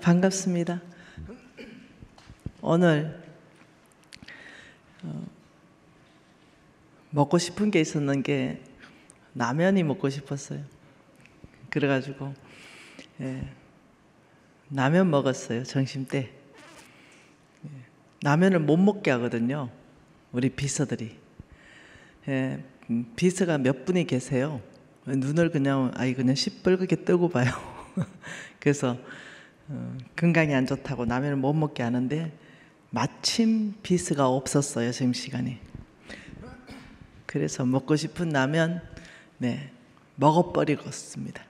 반갑습니다. 오늘 먹고 싶은 게 있었는 게 라면이 먹고 싶었어요. 그래가지고 라면 먹었어요. 점심때. 라면을 못 먹게 하거든요, 우리 비서들이. 비서가 몇 분이 계세요. 눈을 그냥 시뻘겋게 뜨고 봐요. 그래서 건강이 안 좋다고 라면을 못 먹게 하는데 마침 비서가 없었어요, 점심시간에. 그래서 먹고 싶은 라면 먹어버리겠습니다.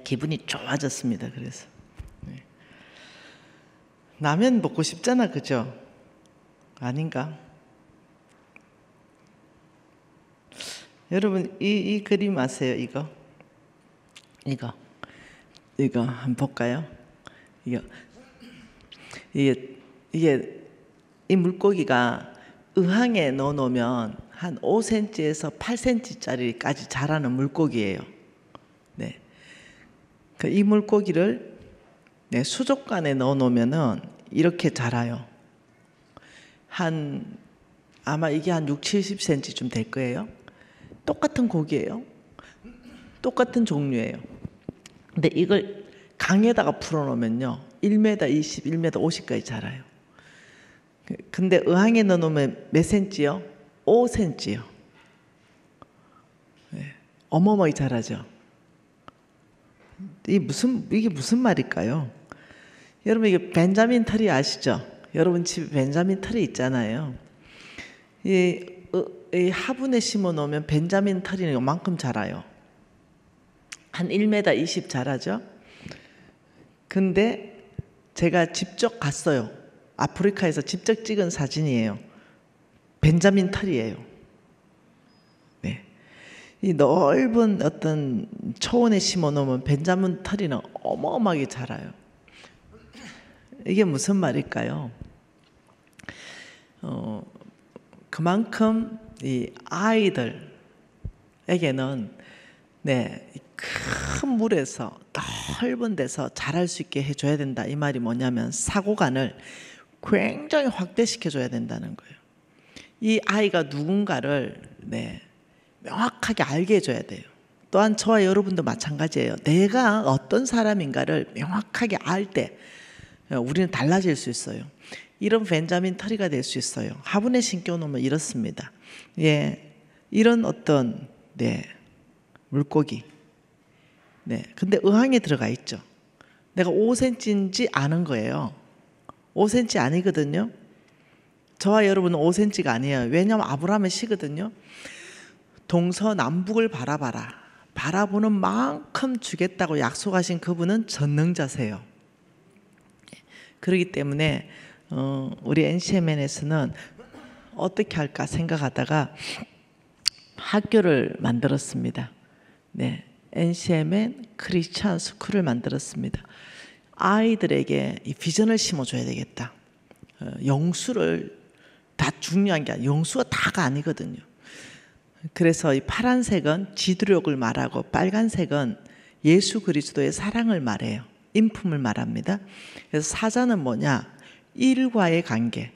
기분이 좋아졌습니다. 그래서 라면 먹고 싶잖아, 그죠? 아닌가? 여러분 이 그림 아세요? 이거 한번 볼까요? 이게 이 물고기가 의항에 넣어놓으면 한 5cm에서 8cm짜리까지 자라는 물고기예요. 이 물고기를 수족관에 넣어놓으면은 이렇게 자라요. 아마 이게 한 60-70cm쯤 될 거예요. 똑같은 고기예요. 똑같은 종류예요. 근데 이걸 강에다가 풀어놓으면요 1m 20, 1m 50까지 자라요. 근데 의항에 넣어놓으면 몇 cm요? 5cm요. 어마어마하게 자라죠. 이게 무슨 말일까요? 여러분 이게 벤자민 틀이 아시죠? 여러분 집에 벤자민 틀이 있잖아요. 이 화분에 심어 놓으면 벤자민 틀이 요만큼 자라요. 한 1m 20 자라죠. 근데 제가 직접 갔어요. 아프리카에서 직접 찍은 사진이에요. 벤자민 틀이에요. 이 넓은 어떤 초원에 심어 놓으면 벤자민 틀이는 어마어마하게 자라요. 이게 무슨 말일까요? 그만큼 이 아이들에게는 큰 물에서 넓은 데서 자랄 수 있게 해줘야 된다. 이 말이 뭐냐면 사고관을 굉장히 확대시켜 줘야 된다는 거예요. 이 아이가 누군가를 명확하게 알게 해줘야 돼요. 또한 저와 여러분도 마찬가지예요. 내가 어떤 사람인가를 명확하게 알 때 우리는 달라질 수 있어요. 이런 벤자민 틀이가 될 수 있어요. 화분에 심겨 놓으면 이렇습니다. 이런 어떤 물고기. 근데 의항에 들어가 있죠. 내가 5cm인지 아는 거예요. 5cm 아니거든요. 저와 여러분은 5cm가 아니에요. 왜냐하면 아브라함의 시거든요. 동서남북을 바라봐라. 바라보는 만큼 주겠다고 약속하신 그분은 전능자세요. 그렇기 때문에 우리 NCMN에서는 어떻게 할까 생각하다가 학교를 만들었습니다. NCMN 크리스찬 스쿨을 만들었습니다. 아이들에게 이 비전을 심어줘야 되겠다. 영수를 다 중요한 게 아니라 영수가 다가 아니거든요. 그래서 이 파란색은 지도력을 말하고 빨간색은 예수 그리스도의 사랑을 말해요. 인품을 말합니다. 그래서 사자는 뭐냐? 일과의 관계.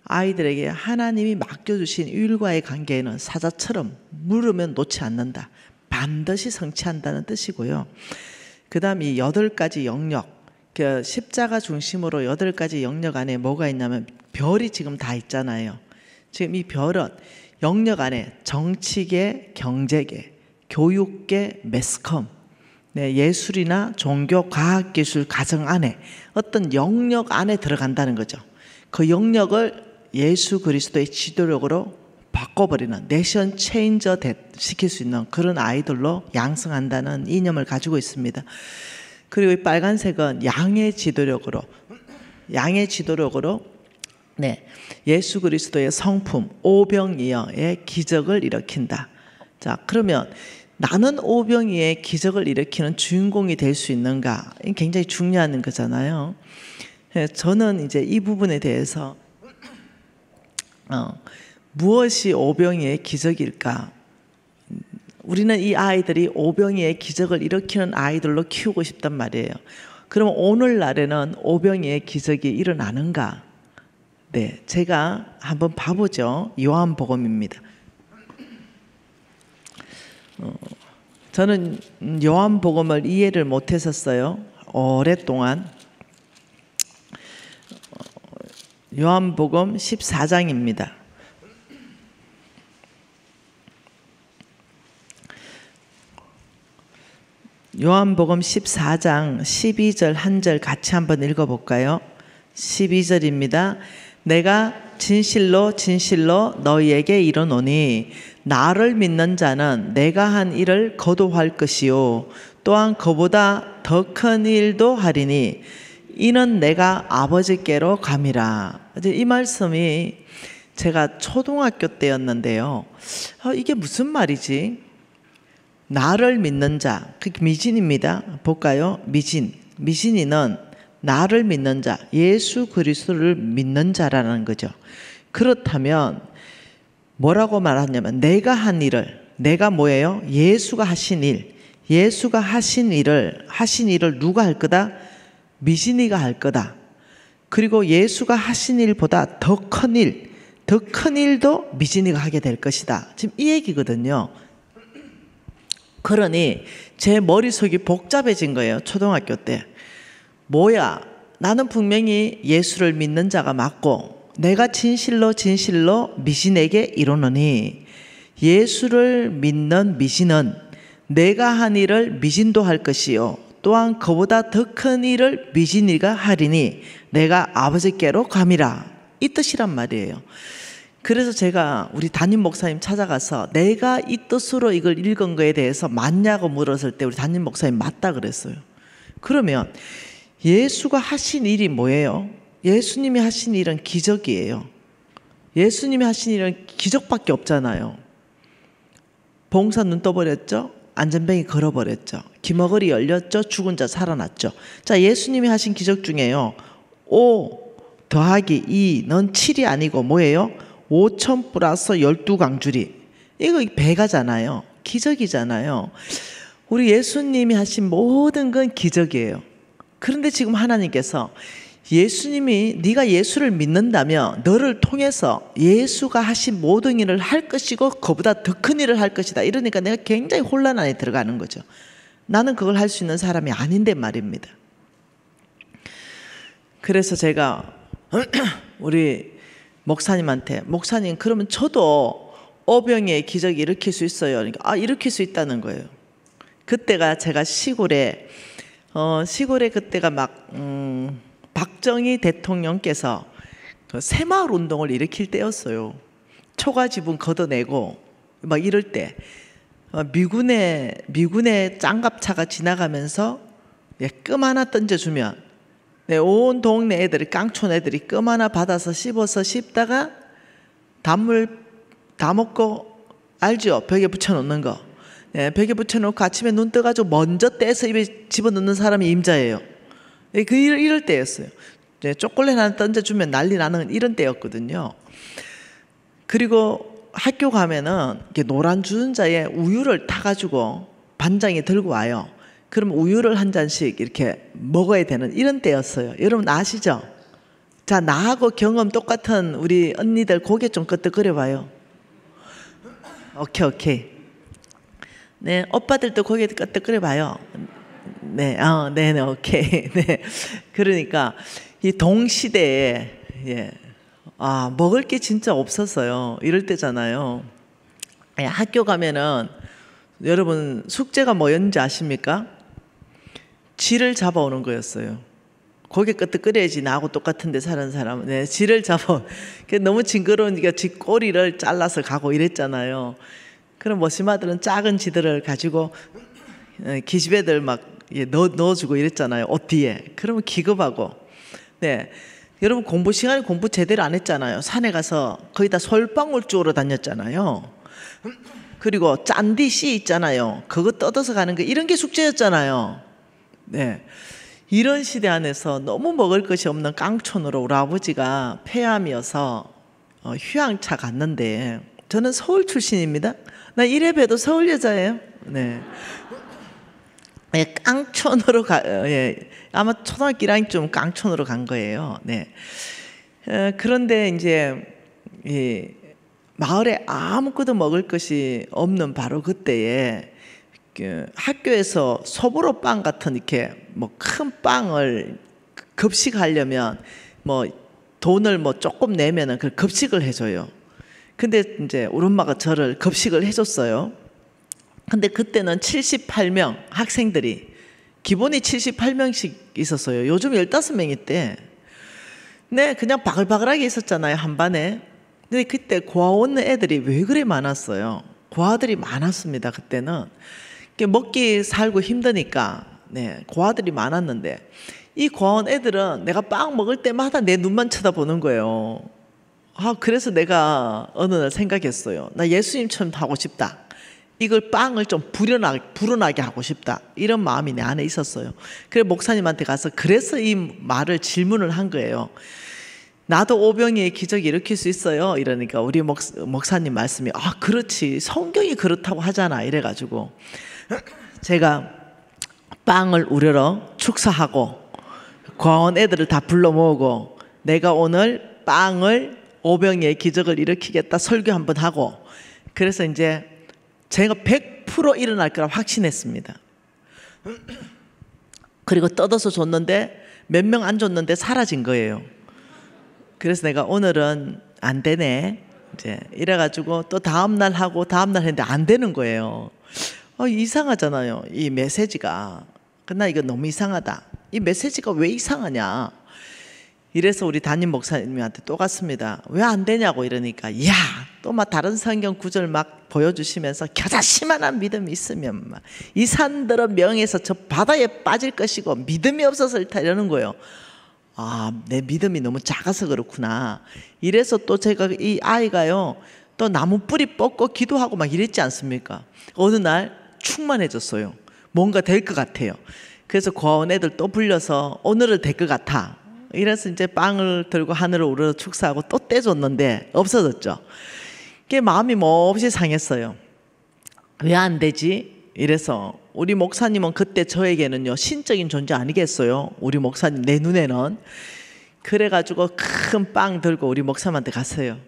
아이들에게 하나님이 맡겨주신 일과의 관계에는 사자처럼 물으면 놓지 않는다. 반드시 성취한다는 뜻이고요. 그 다음 이 8가지 영역, 십자가 중심으로 8가지 영역 안에 뭐가 있냐면 별이 지금 다 있잖아요. 지금 이 별은 영역 안에 정치계, 경제계, 교육계, 매스컴, 예술이나 종교, 과학기술, 가정 안에 어떤 영역 안에 들어간다는 거죠. 그 영역을 예수 그리스도의 지도력으로 바꿔버리는 내션 체인저 시킬 수 있는 그런 아이들로 양성한다는 이념을 가지고 있습니다. 그리고 이 빨간색은 양의 지도력으로 예수 그리스도의 성품 오병이어의 기적을 일으킨다. 자, 그러면 나는 오병이어의 기적을 일으키는 주인공이 될 수 있는가? 굉장히 중요한 거잖아요. 저는 이제 이 부분에 대해서 무엇이 오병이어의 기적일까? 우리는 이 아이들이 오병이어의 기적을 일으키는 아이들로 키우고 싶단 말이에요. 그럼 오늘날에는 오병이의 기적이 일어나는가? 네, 제가 한번 봐보죠. 요한복음입니다. 저는 요한복음을 이해를 못했었어요. 오랫동안. 요한복음 14장입니다. 요한복음 14장 12절 한 절 같이 한번 읽어볼까요? 12절입니다. 내가 진실로 진실로 너희에게 이르노니 나를 믿는 자는 내가 한 일을 거두할 것이요 또한 그보다 더 큰 일도 하리니 이는 내가 아버지께로 감이라. 이 말씀이 제가 초등학교 때였는데요. 이게 무슨 말이지? 나를 믿는 자, 그게 미진입니다. 볼까요? 미진이는 나를 믿는 자, 예수 그리스도를 믿는 자라는 거죠. 그렇다면 뭐라고 말하냐면 내가 한 일을, 내가 뭐예요? 예수가 하신 일, 예수가 하신 일을 누가 할 거다? 미진이가 할 거다. 그리고 예수가 하신 일보다 더 큰 일도 미진이가 하게 될 것이다. 지금 이 얘기거든요. 그러니 제 머릿속이 복잡해진 거예요. 초등학교 때. 뭐야? 나는 분명히 예수를 믿는 자가 맞고 내가 진실로 진실로 미진에게 이르노니 예수를 믿는 미진은 내가 한 일을 미진도 할 것이요 또한 그보다 더 큰 일을 미진이가 하리니 내가 아버지께로 감이라. 이 뜻이란 말이에요. 그래서 제가 우리 담임 목사님 찾아가서 내가 이 뜻으로 이걸 읽은 거에 대해서 맞냐고 물었을 때 우리 담임 목사님 맞다 그랬어요. 그러면 예수가 하신 일이 뭐예요? 예수님이 하신 일은 기적이에요. 예수님이 하신 일은 기적밖에 없잖아요. 봉사 눈 떠버렸죠? 안전뱅이 걸어버렸죠. 기머거리 열렸죠. 죽은 자 살아났죠. 자, 예수님이 하신 기적 중에요. 5 더하기 2는 7이 아니고 뭐예요? 5천 플러스 12강줄이. 이거 배가잖아요. 기적이잖아요. 우리 예수님이 하신 모든 건 기적이에요. 그런데 지금 하나님께서 예수님이 네가 예수를 믿는다면 너를 통해서 예수가 하신 모든 일을 할 것이고 그보다 더 큰 일을 할 것이다. 이러니까 내가 굉장히 혼란 안에 들어가는 거죠. 나는 그걸 할 수 있는 사람이 아닌데 말입니다. 그래서 제가 우리 목사님한테 목사님 그러면 저도 오병이의 기적이 일으킬 수 있어요. 그러니까 일으킬 수 있다는 거예요. 그때가 제가 시골에 그때가 막 박정희 대통령께서 그 새마을 운동을 일으킬 때였어요. 초가 지붕 걷어내고 막 이럴 때 미군의 짱갑차가 지나가면서 껌 하나 던져주면 온 동네 애들이 깡촌 애들이 껌 하나 받아서 씹다가 단물 다 먹고 알죠? 벽에 붙여놓는 거. 벽에 붙여놓고 아침에 눈 떠가지고 먼저 떼서 입에 집어넣는 사람이 임자예요. 이럴 때였어요. 초콜릿 하나 던져주면 난리 나는 이런 때였거든요. 그리고 학교 가면은 노란 주전자에 우유를 타가지고 반장이 들고 와요. 그럼 우유를 한 잔씩 이렇게 먹어야 되는 이런 때였어요. 여러분 아시죠? 자, 나하고 경험 똑같은 우리 언니들 고개 좀 끄덕거려 봐요. 오케이. 네, 오빠들도 고개 끄덕거려 봐요. 네, 네네, 오케이. 네. 그러니까 이 동시대에 먹을 게 진짜 없었어요. 이럴 때잖아요. 학교 가면은 여러분 숙제가 뭐였는지 아십니까? 쥐를 잡아오는 거였어요. 고개 끄덕거려야지 나하고 똑같은 데 사는 사람은. 네, 쥐를 너무 징그러우니까 쥐 꼬리를 잘라서 가고 이랬잖아요. 그럼 머시마들은 작은 쥐들을 가지고 기집애들 막 넣어주고 이랬잖아요. 옷 뒤에. 그러면 기겁하고. 네, 여러분 공부 시간에 공부 제대로 안 했잖아요. 산에 가서 거의 다 솔방울 주우러 다녔잖아요. 그리고 짠디 씨 있잖아요. 그거 뜯어서 가는 거 이런 게 숙제였잖아요. 네, 이런 시대 안에서 너무 먹을 것이 없는 깡촌으로 우리 아버지가 폐암이어서 휴양차 갔는데 저는 서울 출신입니다. 나 이래봬도 서울 여자예요. 네. 깡촌으로 아마 초등학교 1학년쯤 깡촌으로 간 거예요. 네. 그런데 이제 마을에 아무것도 먹을 것이 없는 바로 그때에 학교에서 소보로 빵 같은 이렇게 뭐 큰 빵을 급식하려면 뭐 돈을 뭐 조금 내면은 그 급식을 해줘요. 근데 이제 우리 엄마가 저를 급식을 해줬어요. 근데 그때는 78명 학생들이 기본이 78명씩 있었어요. 요즘 15명 있대. 네, 그냥 바글바글하게 있었잖아요, 한 반에. 근데 그때 고아원 애들이 왜 그래 많았어요? 고아들이 많았습니다, 그때는. 먹기 살고 힘드니까, 네, 고아들이 많았는데, 이 고아원 애들은 내가 빵 먹을 때마다 내 눈만 쳐다보는 거예요. 그래서 내가 어느 날 생각했어요. 나 예수님처럼 하고 싶다. 이걸 빵을 좀 불어나게 하고 싶다. 이런 마음이 내 안에 있었어요. 그래 목사님한테 가서 그래서 이 말을 질문을 한 거예요. 나도 오병이의 기적이 일으킬 수 있어요. 이러니까 우리 목사님 말씀이 그렇지. 성경이 그렇다고 하잖아. 이래가지고 제가 빵을 우려러 축사하고 고아원 애들을 다 불러 모으고 내가 오늘 빵을 오병이의 기적을 일으키겠다 설교 한번 하고 그래서 이제 제가 100% 일어날 거라 확신했습니다. 그리고 뜯어서 줬는데 몇 명 안 줬는데 사라진 거예요. 그래서 내가 오늘은 안 되네. 이제 이래가지고 또 다음날 하고 다음날 했는데 안 되는 거예요. 이상하잖아요. 이 메시지가. 나 이거 너무 이상하다. 이 메시지가 왜 이상하냐. 이래서 우리 담임 목사님한테 또 갔습니다. 왜 안 되냐고 이러니까 또 막 다른 성경 구절 막 보여주시면서 겨자씨만한 믿음이 있으면 이 산들은 명에서 저 바다에 빠질 것이고 믿음이 없어서 일타 이러는 거예요. 내 믿음이 너무 작아서 그렇구나. 이래서 또 제가 이 아이가요 또 나무 뿌리 뻗고 기도하고 막 이랬지 않습니까? 어느 날 충만해졌어요. 뭔가 될 것 같아요. 그래서 고아원 애들 또 불려서 오늘은 될 것 같아. 이래서 이제 빵을 들고 하늘을 우러러 축사하고 또 떼줬는데 없어졌죠. 그게 마음이 몹시 상했어요. 왜 안 되지? 이래서 우리 목사님은 그때 저에게는요 신적인 존재 아니겠어요? 우리 목사님 내 눈에는. 그래가지고 큰 빵 들고 우리 목사님한테 갔어요.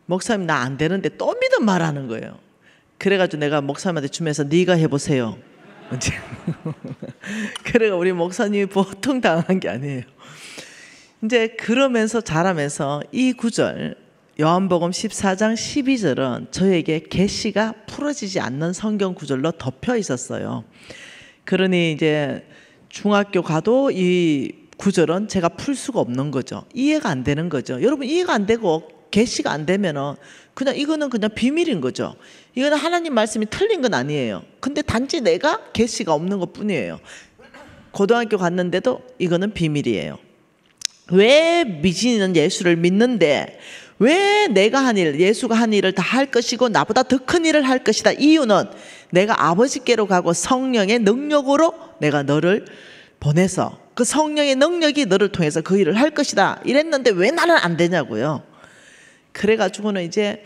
목사님 나 안 되는데 또 믿음 말하는 거예요. 그래가지고 내가 목사님한테 주면서 네가 해보세요. 그래가 우리 목사님이 보통 당한 게 아니에요. 이제 그러면서 자라면서 이 구절 요한복음 14장 12절은 저에게 계시가 풀어지지 않는 성경 구절로 덮여 있었어요. 그러니 이제 중학교 가도 이 구절은 제가 풀 수가 없는 거죠. 이해가 안 되는 거죠. 여러분 이해가 안 되고 계시가 안 되면은 그냥 이거는 그냥 비밀인 거죠. 이거는 하나님 말씀이 틀린 건 아니에요. 근데 단지 내가 계시가 없는 것 뿐이에요. 고등학교 갔는데도 이거는 비밀이에요. 왜 미진이는 예수를 믿는데 왜 내가 한 일, 예수가 한 일을 다 할 것이고 나보다 더 큰 일을 할 것이다. 이유는 내가 아버지께로 가고 성령의 능력으로 내가 너를 보내서 그 성령의 능력이 너를 통해서 그 일을 할 것이다. 이랬는데 왜 나는 안 되냐고요. 그래가지고는 이제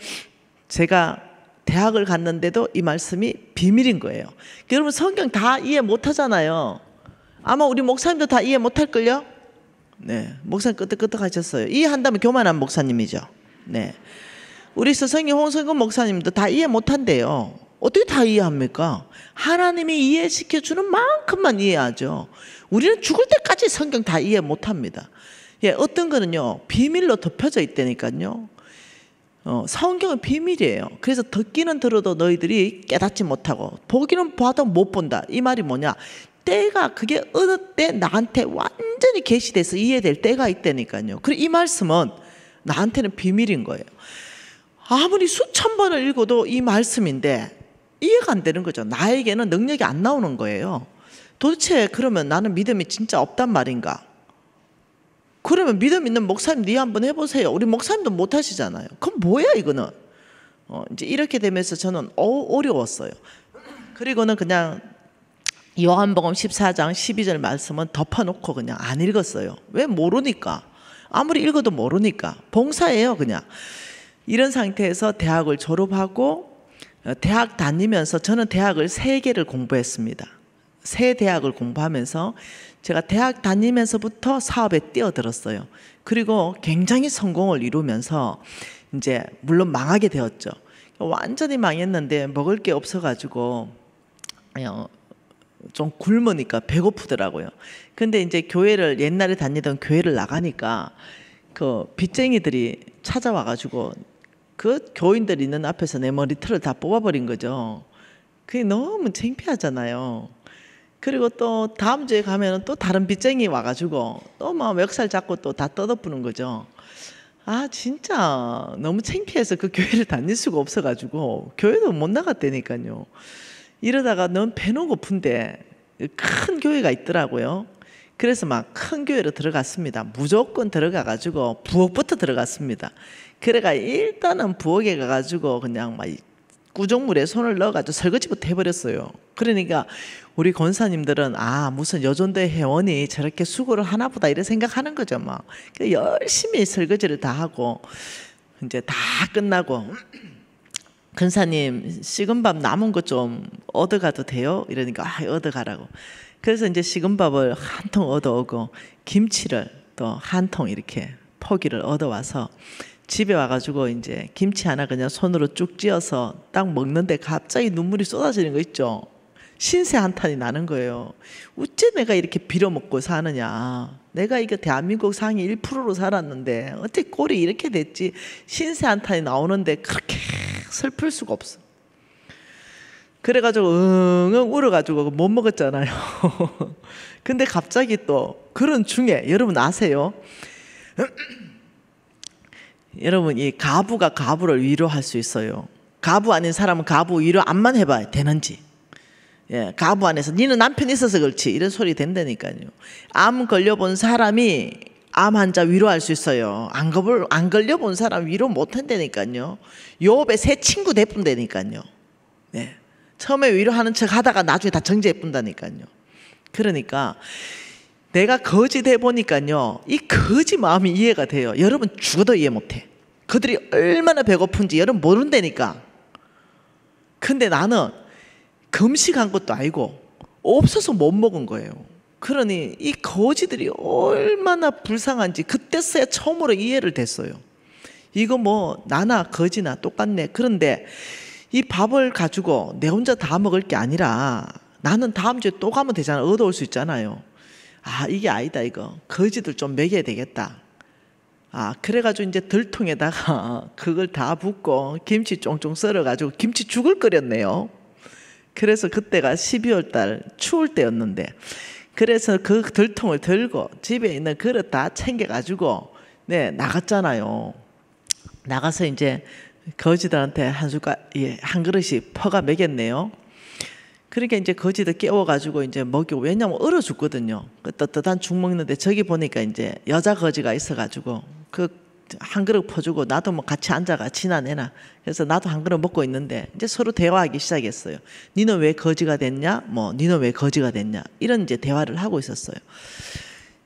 제가 대학을 갔는데도 이 말씀이 비밀인 거예요. 여러분 성경 다 이해 못 하잖아요. 아마 우리 목사님도 다 이해 못 할걸요? 네, 목사님 끄떡끄떡 하셨어요. 이해한다면 교만한 목사님이죠. 네, 우리 스승님 홍성근 목사님도 다 이해 못한대요. 어떻게 다 이해합니까? 하나님이 이해시켜주는 만큼만 이해하죠. 우리는 죽을 때까지 성경 다 이해 못합니다. 어떤 거는요 비밀로 덮여져 있다니까요. 성경은 비밀이에요. 그래서 듣기는 들어도 너희들이 깨닫지 못하고 보기는 봐도 못 본다. 이 말이 뭐냐? 때가 그게 어느 때 나한테 완전히 계시돼서 이해될 때가 있다니까요. 그리고 이 말씀은 나한테는 비밀인 거예요. 아무리 수천 번을 읽어도 이 말씀인데 이해가 안 되는 거죠. 나에게는 능력이 안 나오는 거예요. 도대체 그러면 나는 믿음이 진짜 없단 말인가? 그러면 믿음 있는 목사님 네 한번 해보세요. 우리 목사님도 못 하시잖아요. 그럼 뭐야 이거는? 이제 이렇게 되면서 저는 어려웠어요. 그리고는 그냥 요한복음 14장 12절 말씀은 덮어놓고 그냥 안 읽었어요. 왜? 모르니까. 아무리 읽어도 모르니까. 봉사예요 그냥. 이런 상태에서 대학을 졸업하고 대학 다니면서 저는 대학을 3개를 공부했습니다. 새 대학을 공부하면서 제가 대학 다니면서부터 사업에 뛰어들었어요. 그리고 굉장히 성공을 이루면서 이제 물론 망하게 되었죠. 완전히 망했는데 먹을 게 없어가지고 좀 굶으니까 배고프더라고요. 근데 이제 교회를 옛날에 다니던 교회를 나가니까 그 빚쟁이들이 찾아와가지고 그 교인들 있는 앞에서 내 머리털을 다 뽑아버린 거죠. 그게 너무 창피하잖아요. 그리고 또 다음 주에 가면은 또 다른 빚쟁이 와가지고 또 막 멱살 잡고 또 다 떠덮는 거죠. 아 진짜 너무 창피해서 그 교회를 다닐 수가 없어가지고 교회도 못 나갔다니까요. 이러다가 넌 배는 고픈데 큰 교회가 있더라고요. 그래서 막 큰 교회로 들어갔습니다. 무조건 들어가가지고 부엌부터 들어갔습니다. 그래가 일단은 부엌에 가가지고 그냥 막 구정물에 손을 넣어가지고 설거지부터 해버렸어요. 그러니까 우리 권사님들은 아 무슨 여존대 회원이 저렇게 수고를 하나보다 이래 생각하는 거죠. 막 열심히 설거지를 다 하고 이제 다 끝나고 권사님 식은 밥 남은 거 좀 얻어가도 돼요? 이러니까 아 얻어가라고. 그래서 이제 식은 밥을 한 통 얻어오고 김치를 또 한 통 이렇게 포기를 얻어와서 집에 와가지고 이제 김치 하나 그냥 손으로 쭉 찧어서 딱 먹는데 갑자기 눈물이 쏟아지는 거 있죠. 신세 한탄이 나는 거예요. 어째 내가 이렇게 빌어먹고 사느냐. 내가 이거 대한민국 상위 1%로 살았는데 어떻게 꼴이 이렇게 됐지. 신세 한탄이 나오는데 그렇게 슬플 수가 없어. 그래가지고 응응 울어가지고 못 먹었잖아요. 근데 갑자기 또 그런 중에 여러분 아세요? 여러분 이 가부가 가부를 위로할 수 있어요. 가부 아닌 사람은 가부 위로 암만 해봐야 되는지. 예, 가부 안에서 니는 남편 있어서 그렇지 이런 소리 된다니까요. 암 걸려본 사람이 암 환자 위로할 수 있어요. 안 걸려본 사람 위로 못 한다니까요. 욥의 새 친구 대뿐다니까요. 네. 처음에 위로하는 척 하다가 나중에 다 정지해 뿐다니까요. 그러니까 내가 거지 돼 보니까요. 이 거지 마음이 이해가 돼요. 여러분 죽어도 이해 못해. 그들이 얼마나 배고픈지 여러분 모른다니까. 근데 나는 금식한 것도 아니고 없어서 못 먹은 거예요. 그러니 이 거지들이 얼마나 불쌍한지 그때서야 처음으로 이해를 됐어요. 이거 뭐 나나 거지나 똑같네. 그런데 이 밥을 가지고 내 혼자 다 먹을 게 아니라 나는 다음 주에 또 가면 되잖아. 얻어올 수 있잖아요. 아 이게 아니다 이거. 거지들 좀 먹여야 되겠다. 아 그래가지고 이제 들통에다가 그걸 다 붓고 김치 쫑쫑 썰어가지고 김치죽을 끓였네요. 그래서 그때가 12월 달 추울 때였는데 그래서 그 들통을 들고 집에 있는 그릇 다 챙겨가지고 네 나갔잖아요. 나가서 이제 거지들한테 한 그릇이 퍼가 먹였네요. 그러니까 이제 거지들 깨워가지고 이제 먹이고 왜냐면 얼어 죽거든요. 그 떳떳한 죽 먹는데 저기 보니까 이제 여자 거지가 있어가지고 그 한 그릇 퍼주고 나도 뭐 같이 앉아가 지나내나. 그래서 나도 한 그릇 먹고 있는데 이제 서로 대화하기 시작했어요. 니는 왜 거지가 됐냐? 뭐 니는 왜 거지가 됐냐? 이런 이제 대화를 하고 있었어요.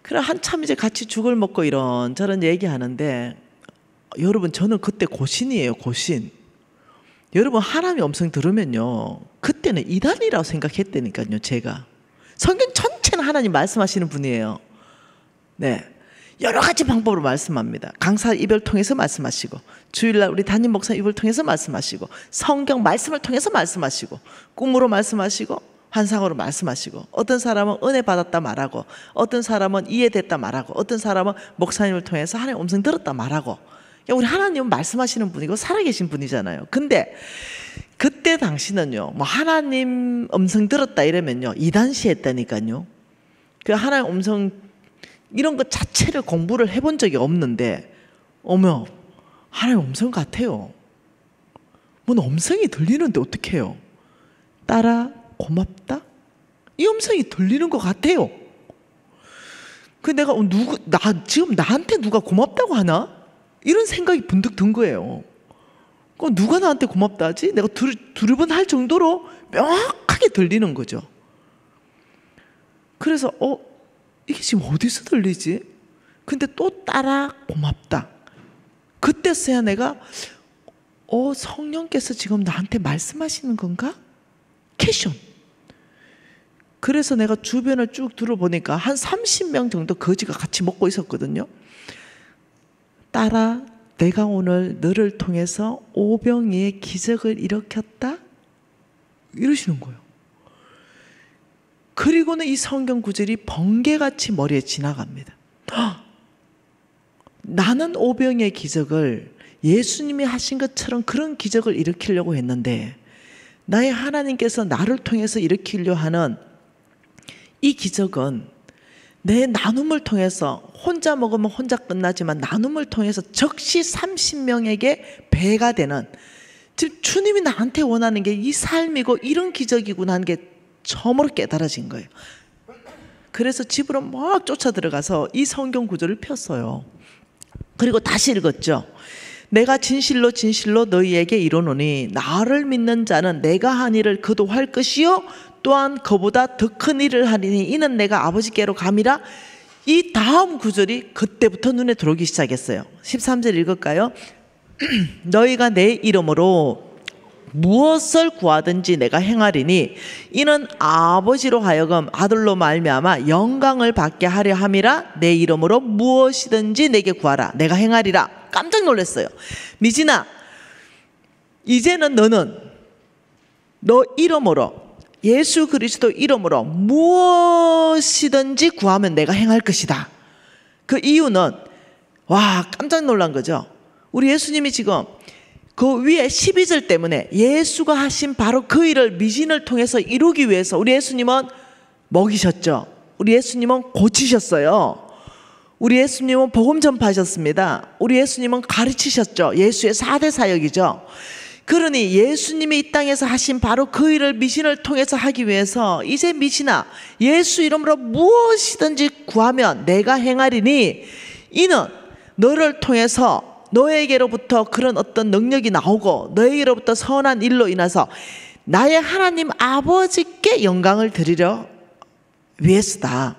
그래 한참 이제 같이 죽을 먹고 이런저런 얘기하는데 여러분 저는 그때 고신이에요. 고신. 여러분 하나님의 음성 들으면요 그때는 이단이라고 생각했다니까요. 제가 성경 전체는 하나님 말씀하시는 분이에요. 네, 여러 가지 방법으로 말씀합니다. 강사 입을 통해서 말씀하시고 주일날 우리 담임 목사 입을 통해서 말씀하시고 성경 말씀을 통해서 말씀하시고 꿈으로 말씀하시고 환상으로 말씀하시고 어떤 사람은 은혜 받았다 말하고 어떤 사람은 이해됐다 말하고 어떤 사람은 목사님을 통해서 하나님의 음성 들었다 말하고 우리 하나님은 말씀하시는 분이고 살아계신 분이잖아요. 근데 그때 당시는요 뭐 하나님 음성 들었다 이러면요 이단시 했다니까요. 그 하나님 음성 이런 것 자체를 공부를 해본 적이 없는데 어머 하나님 음성 같아요. 뭔 음성이 들리는데 어떻게 해요? 딸아 고맙다? 이 음성이 들리는 것 같아요. 그 내가 지금 나한테 누가 고맙다고 하나? 이런 생각이 문득 든 거예요. 누가 나한테 고맙다 하지? 내가 두루 번 할 정도로 명확하게 들리는 거죠. 그래서 이게 지금 어디서 들리지? 근데 또 따라 고맙다. 그때서야 내가 성령께서 지금 나한테 말씀하시는 건가? 캐션. 그래서 내가 주변을 쭉 둘러보니까 한 30명 정도 거지가 같이 먹고 있었거든요. 딸아, 내가 오늘 너를 통해서 오병이의 기적을 일으켰다? 이러시는 거예요. 그리고는 이 성경 구절이 번개같이 머리에 지나갑니다. 나는 오병이의 기적을 예수님이 하신 것처럼 그런 기적을 일으키려고 했는데 나의 하나님께서 나를 통해서 일으키려 하는 이 기적은 내 나눔을 통해서, 혼자 먹으면 혼자 끝나지만 나눔을 통해서 적시 30명에게 배가 되는, 즉 주님이 나한테 원하는 게 이 삶이고 이런 기적이구나 하는 게 처음으로 깨달아진 거예요. 그래서 집으로 막 쫓아 들어가서 이 성경 구절을 폈어요. 그리고 다시 읽었죠. 내가 진실로 진실로 너희에게 이르노니 나를 믿는 자는 내가 한 일을 그도 할 것이요 또한 그보다 더 큰 일을 하리니 이는 내가 아버지께로 감이라. 이 다음 구절이 그때부터 눈에 들어오기 시작했어요. 13절 읽을까요? 너희가 내 이름으로 무엇을 구하든지 내가 행하리니 이는 아버지로 하여금 아들로 말미암아 영광을 받게 하려 함이라. 내 이름으로 무엇이든지 내게 구하라 내가 행하리라. 깜짝 놀랐어요. 미진아, 이제는 너는 너 이름으로, 예수 그리스도 이름으로 무엇이든지 구하면 내가 행할 것이다. 그 이유는, 와, 깜짝 놀란 거죠. 우리 예수님이 지금 그 위에 12절 때문에 예수가 하신 바로 그 일을 미진을 통해서 이루기 위해서 우리 예수님은 먹이셨죠. 우리 예수님은 고치셨어요. 우리 예수님은 복음 전파하셨습니다. 우리 예수님은 가르치셨죠. 예수의 4대 사역이죠. 그러니 예수님이 이 땅에서 하신 바로 그 일을 미신을 통해서 하기 위해서 이제 미신아, 예수 이름으로 무엇이든지 구하면 내가 행하리니 이는 너를 통해서 너에게로부터 그런 어떤 능력이 나오고 너에게로부터 선한 일로 인해서 나의 하나님 아버지께 영광을 드리려 위해서다.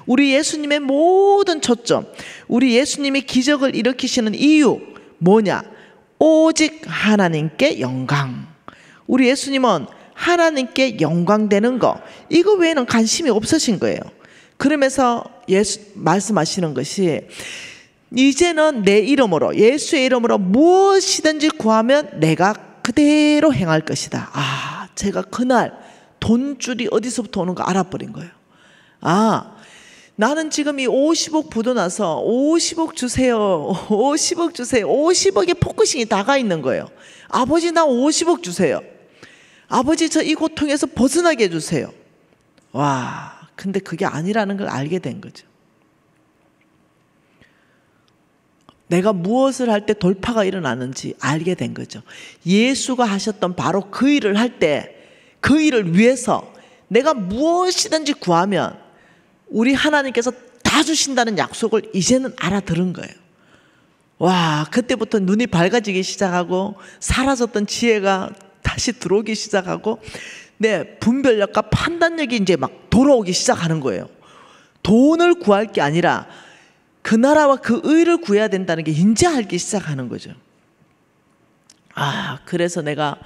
우리 예수님의 모든 초점, 우리 예수님이 기적을 일으키시는 이유 뭐냐? 오직 하나님께 영광. 우리 예수님은 하나님께 영광되는 거, 이거 외에는 관심이 없으신 거예요. 그러면서 예수 말씀하시는 것이 이제는 내 이름으로, 예수의 이름으로 무엇이든지 구하면 내가 그대로 행할 것이다. 아, 제가 그날 돈줄이 어디서부터 오는 거 알아버린 거예요. 아, 나는 지금 이 50억 부도 나서 50억 주세요, 50억 주세요, 50억의 포커싱이 다가 있는 거예요. 아버지, 나 50억 주세요. 아버지, 저 이 고통에서 벗어나게 해주세요. 와, 근데 그게 아니라는 걸 알게 된 거죠. 내가 무엇을 할 때 돌파가 일어나는지 알게 된 거죠. 예수가 하셨던 바로 그 일을 할 때, 그 일을 위해서 내가 무엇이든지 구하면 우리 하나님께서 다 주신다는 약속을 이제는 알아들은 거예요. 와, 그때부터 눈이 밝아지기 시작하고 사라졌던 지혜가 다시 들어오기 시작하고 내 분별력과 판단력이 이제 막 돌아오기 시작하는 거예요. 돈을 구할 게 아니라 그 나라와 그 의를 구해야 된다는 게 이제 알기 시작하는 거죠. 아, 그래서 내가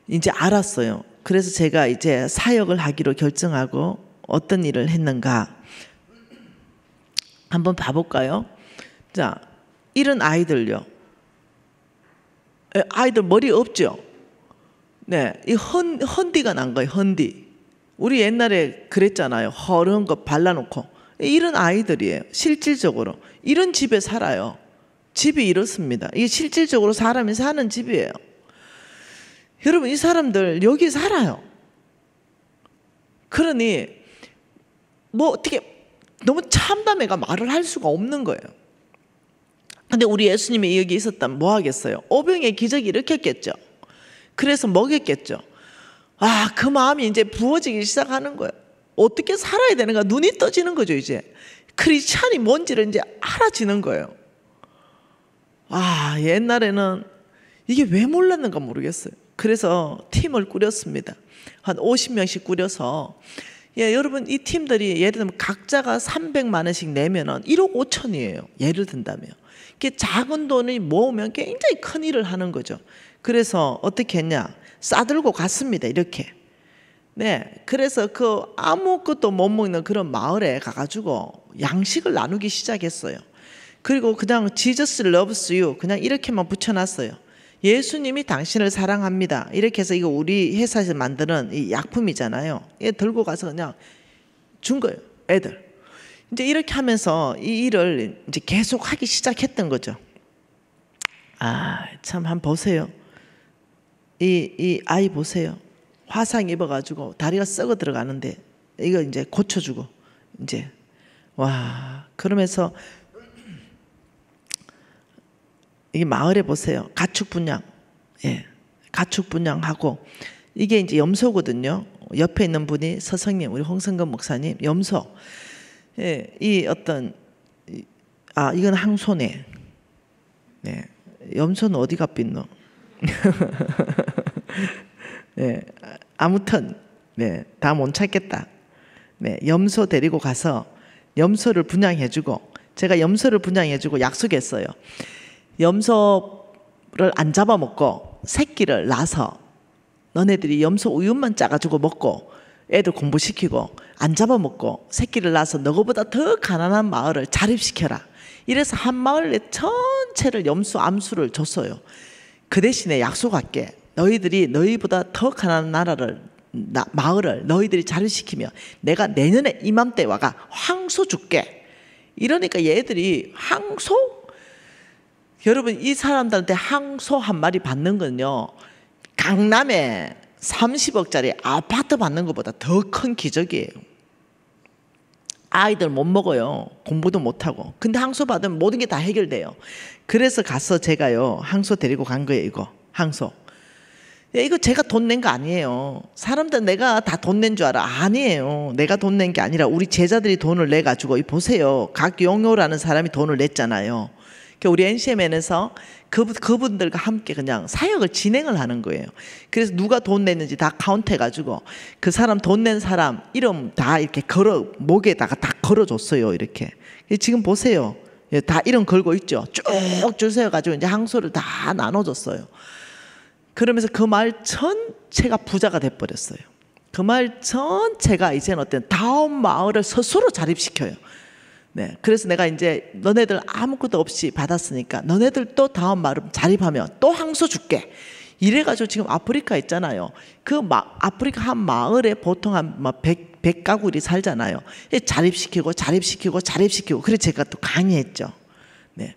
이제 알았어요. 그래서 제가 이제 사역을 하기로 결정하고 어떤 일을 했는가 한번 봐볼까요? 자, 이런 아이들요. 아이들 머리 없죠? 네, 이 헌디가 난 거예요. 헌디. 우리 옛날에 그랬잖아요. 허른 거 발라놓고. 이런 아이들이에요. 실질적으로 이런 집에 살아요. 집이 이렇습니다. 이게 실질적으로 사람이 사는 집이에요. 여러분, 이 사람들 여기 살아요. 그러니 뭐 어떻게 너무 참담해가 말을 할 수가 없는 거예요. 근데 우리 예수님이 여기 있었다면 뭐 하겠어요? 오병의 기적이 일으켰겠죠. 그래서 먹였겠죠. 아, 그 마음이 이제 부어지기 시작하는 거예요. 어떻게 살아야 되는가 눈이 떠지는 거죠. 이제 크리스찬이 뭔지를 이제 알아지는 거예요. 아, 옛날에는 이게 왜 몰랐는가 모르겠어요. 그래서 팀을 꾸렸습니다. 한 50명씩 꾸려서, 예, 여러분, 이 팀들이 예를 들면 각자가 300만 원씩 내면은 1억 5천이에요. 예를 든다면. 이렇게 작은 돈이 모으면 굉장히 큰 일을 하는 거죠. 그래서 어떻게 했냐? 싸들고 갔습니다. 이렇게. 네, 그래서 그 아무것도 못 먹는 그런 마을에 가가지고 양식을 나누기 시작했어요. 그리고 그냥 Jesus loves you 그냥 이렇게만 붙여놨어요. 예수님이 당신을 사랑합니다. 이렇게 해서 이거 우리 회사에서 만드는 이 약품이잖아요. 얘 들고 가서 그냥 준 거예요. 애들. 이제 이렇게 하면서 이 일을 이제 계속 하기 시작했던 거죠. 아, 참 한번 보세요. 이 아이 보세요. 화상 입어가지고 다리가 썩어 들어가는데 이거 이제 고쳐주고 이제 와 그러면서 이 마을에 보세요. 가축 분양, 예, 가축 분양하고 이게 이제 염소거든요. 옆에 있는 분이 서성님, 우리 홍성근 목사님, 염소. 예, 이 어떤 이건 항소네. 네, 염소는 어디가 빈노? 네, 아무튼 네, 다 못 찾겠다. 네, 염소 데리고 가서 염소를 분양해주고 제가 염소를 분양해주고 약속했어요. 염소를 안 잡아먹고 새끼를 낳아서 너네들이 염소 우유만 짜가지고 먹고 애들 공부시키고 안 잡아먹고 새끼를 낳아서 너거보다 더 가난한 마을을 자립시켜라. 이래서 한 마을에 전체를 염소 암수를 줬어요. 그 대신에 약속할게. 너희들이 너희보다 더 가난한 마을을 너희들이 자립시키면 내가 내년에 이맘때 와가 황소 줄게. 이러니까 얘들이 황소? 여러분 이 사람들한테 항소 한 마리 받는 건요 강남에 30억짜리 아파트 받는 것보다 더 큰 기적이에요. 아이들 못 먹어요. 공부도 못하고. 근데 항소 받으면 모든 게 다 해결돼요. 그래서 가서 제가요 항소 데리고 간 거예요. 이거 항소. 이거 제가 돈 낸 거 아니에요. 사람들 내가 다 돈 낸 줄 알아. 아니에요. 내가 돈 낸 게 아니라 우리 제자들이 돈을 내가지고 보세요. 각용호라는 사람이 돈을 냈잖아요. 우리 NCMN에서 그분들과 함께 그냥 사역을 진행을 하는 거예요. 그래서 누가 돈 냈는지 다 카운트해가지고 그 사람 돈 낸 사람 이름 다 이렇게 목에다가 다 걸어줬어요. 이렇게. 지금 보세요. 다 이름 걸고 있죠. 쭉 줄 세워가지고 이제 항소를 다 나눠줬어요. 그러면서 그 마을 전체가 부자가 돼버렸어요. 그 마을 전체가 이제는 어떤 다음 마을을 스스로 자립시켜요. 네, 그래서 내가 이제 너네들 아무것도 없이 받았으니까 너네들 또 다음 마을 자립하면 또 항소 줄게. 이래가지고 지금 아프리카 있잖아요. 아프리카 한 마을에 보통 한 100가구리 살잖아요. 자립시키고 그래서 제가 또 강의했죠. 네,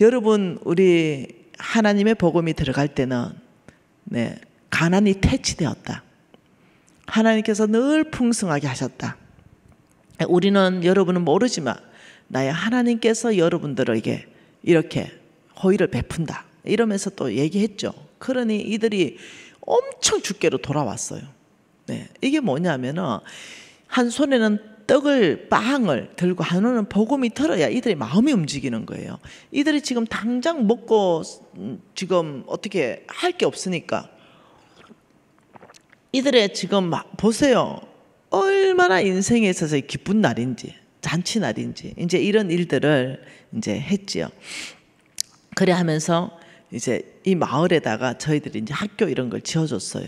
여러분 우리 하나님의 복음이 들어갈 때는 네, 가난이 퇴치되었다. 하나님께서 늘 풍성하게 하셨다. 우리는 여러분은 모르지만 나의 하나님께서 여러분들에게 이렇게 호의를 베푼다 이러면서 또 얘기했죠. 그러니 이들이 엄청 주께로 돌아왔어요. 네, 이게 뭐냐면은 한 손에는 빵을 들고 한 손은 복음이 들어야 이들의 마음이 움직이는 거예요. 이들이 지금 당장 먹고 지금 어떻게 할 게 없으니까 이들의 지금 보세요. 얼마나 인생에 있어서 기쁜 날인지 잔치 날인지 이제 이런 일들을 이제 했지요. 그래 하면서 이제 이 마을에다가 저희들이 이제 학교 이런 걸 지어줬어요.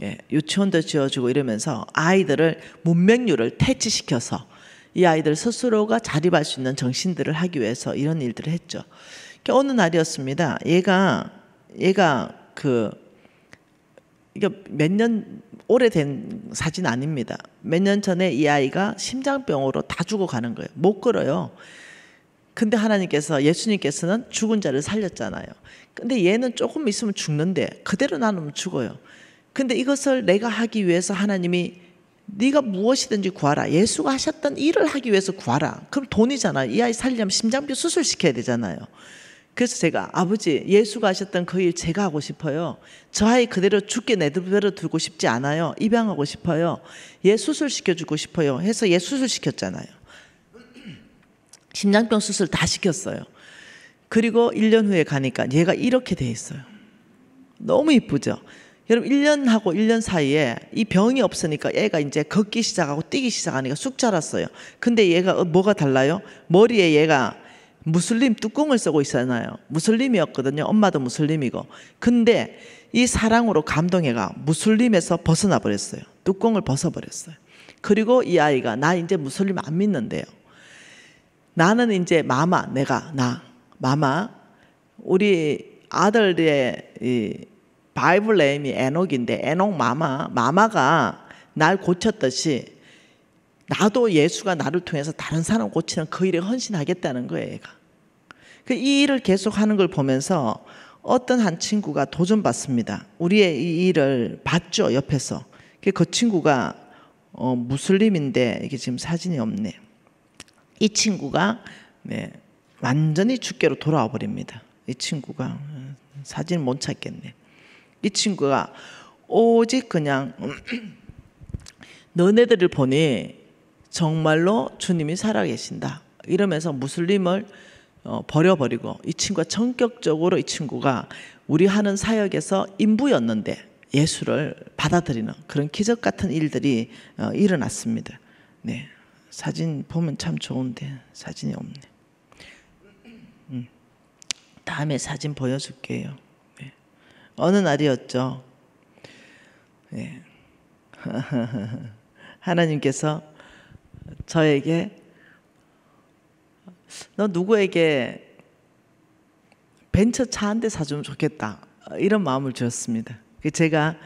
예, 유치원도 지어주고 이러면서 아이들을 문맹률을 퇴치시켜서 이 아이들 스스로가 자립할 수 있는 정신들을 하기 위해서 이런 일들을 했죠. 어느 날이었습니다. 얘가 이거 몇 년 오래된 사진 아닙니다. 몇 년 전에 이 아이가 심장병으로 다 죽어가는 거예요. 못 걸어요. 근데 하나님께서 예수님께서는 죽은 자를 살렸잖아요. 근데 얘는 조금 있으면 죽는데 그대로 놔놓으면 죽어요. 근데 이것을 내가 하기 위해서 하나님이 네가 무엇이든지 구하라. 예수가 하셨던 일을 하기 위해서 구하라. 그럼 돈이잖아요. 이 아이 살리려면 심장병 수술시켜야 되잖아요. 그래서 제가 아버지 예수가 하셨던 그 일 제가 하고 싶어요. 저 아이 그대로 죽게 내버려 두고 싶지 않아요. 입양하고 싶어요. 얘 수술시켜주고 싶어요. 해서 얘 수술시켰잖아요. 심장병 수술 다 시켰어요. 그리고 1년 후에 가니까 얘가 이렇게 돼 있어요. 너무 이쁘죠? 여러분 1년하고 1년 사이에 이 병이 없으니까 얘가 이제 걷기 시작하고 뛰기 시작하니까 쑥 자랐어요. 근데 얘가 뭐가 달라요? 머리에 얘가 무슬림 뚜껑을 쓰고 있잖아요. 무슬림이었거든요. 엄마도 무슬림이고. 근데 이 사랑으로 감동해가 무슬림에서 벗어나 버렸어요. 뚜껑을 벗어버렸어요. 그리고 이 아이가 나 이제 무슬림 안 믿는데요. 나는 이제 마마, 마마, 우리 아들의 이 바이블 네임이 에녹인데 에녹 마마가 날 고쳤듯이 나도 예수가 나를 통해서 다른 사람 고치는 그 일에 헌신하겠다는 거예요. 얘가. 이 일을 계속 하는 걸 보면서 어떤 한 친구가 도전받습니다. 우리의 이 일을 봤죠, 옆에서. 그 친구가 무슬림인데 이게 지금 사진이 없네. 이 친구가 완전히 주께로 돌아와 버립니다. 이 친구가 사진 못 찾겠네. 이 친구가 오직 그냥 너네들을 보니 정말로 주님이 살아계신다 이러면서 무슬림을 버려버리고, 이 친구가 전격적으로 이 친구가 우리 하는 사역에서 인부였는데 예수를 받아들이는 그런 기적 같은 일들이 일어났습니다. 네, 사진 보면 참 좋은데 사진이 없네. 다음에 사진 보여줄게요. 네. 어느 날이었죠. 네. 하나님께서 저에게 너 누구에게 벤처 차 한 대 사주면 좋겠다 이런 마음을 주었습니다. 제가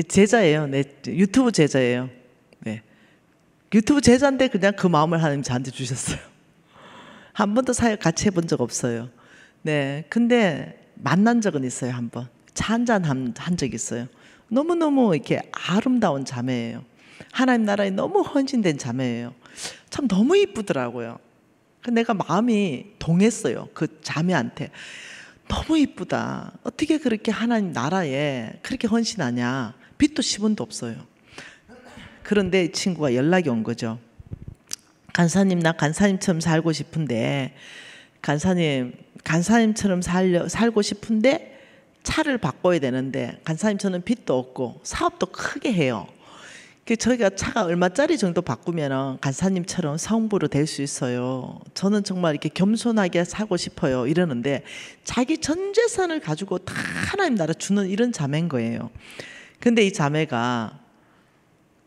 제자예요. 네, 유튜브 제자예요. 네. 유튜브 제자인데 그냥 그 마음을 하나님 저한테 주셨어요. 한 번도 사역 같이 해본 적 없어요. 네, 근데 만난 적은 있어요. 한 번 차 한잔 한 적 있어요. 너무너무 이렇게 아름다운 자매예요. 하나님 나라에 너무 헌신된 자매예요. 참 너무 이쁘더라고요. 내가 마음이 동했어요. 그 자매한테. 너무 이쁘다. 어떻게 그렇게 하나님 나라에 그렇게 헌신하냐. 빚도 10원도 없어요. 그런데 이 친구가 연락이 온 거죠. 간사님, 나 간사님처럼 살고 싶은데, 간사님처럼 살고 싶은데 차를 바꿔야 되는데 간사님처럼 빚도 없고 사업도 크게 해요. 저희가 차가 얼마짜리 정도 바꾸면 간사님처럼 성부로 될 수 있어요. 저는 정말 이렇게 겸손하게 살고 싶어요. 이러는데 자기 전 재산을 가지고 다 하나님 나라 주는 이런 자매인 거예요. 근데 이 자매가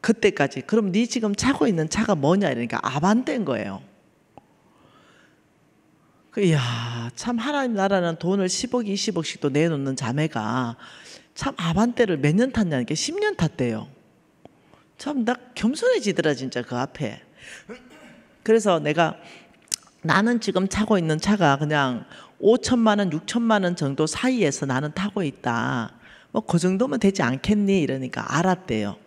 그때까지 그럼 네 지금 차고 있는 차가 뭐냐 이러니까 아반떼인 거예요. 이야, 참 하나님 나라는 돈을 10억, 20억씩도 내놓는 자매가 참 아반떼를 몇 년 탔냐는 게 10년 탔대요. 참 나 겸손해지더라 진짜 그 앞에. 그래서 나는 지금 타고 있는 차가 그냥 5천만 원, 6천만 원 정도 사이에서 나는 타고 있다. 뭐 그 정도면 되지 않겠니? 이러니까 알았대요.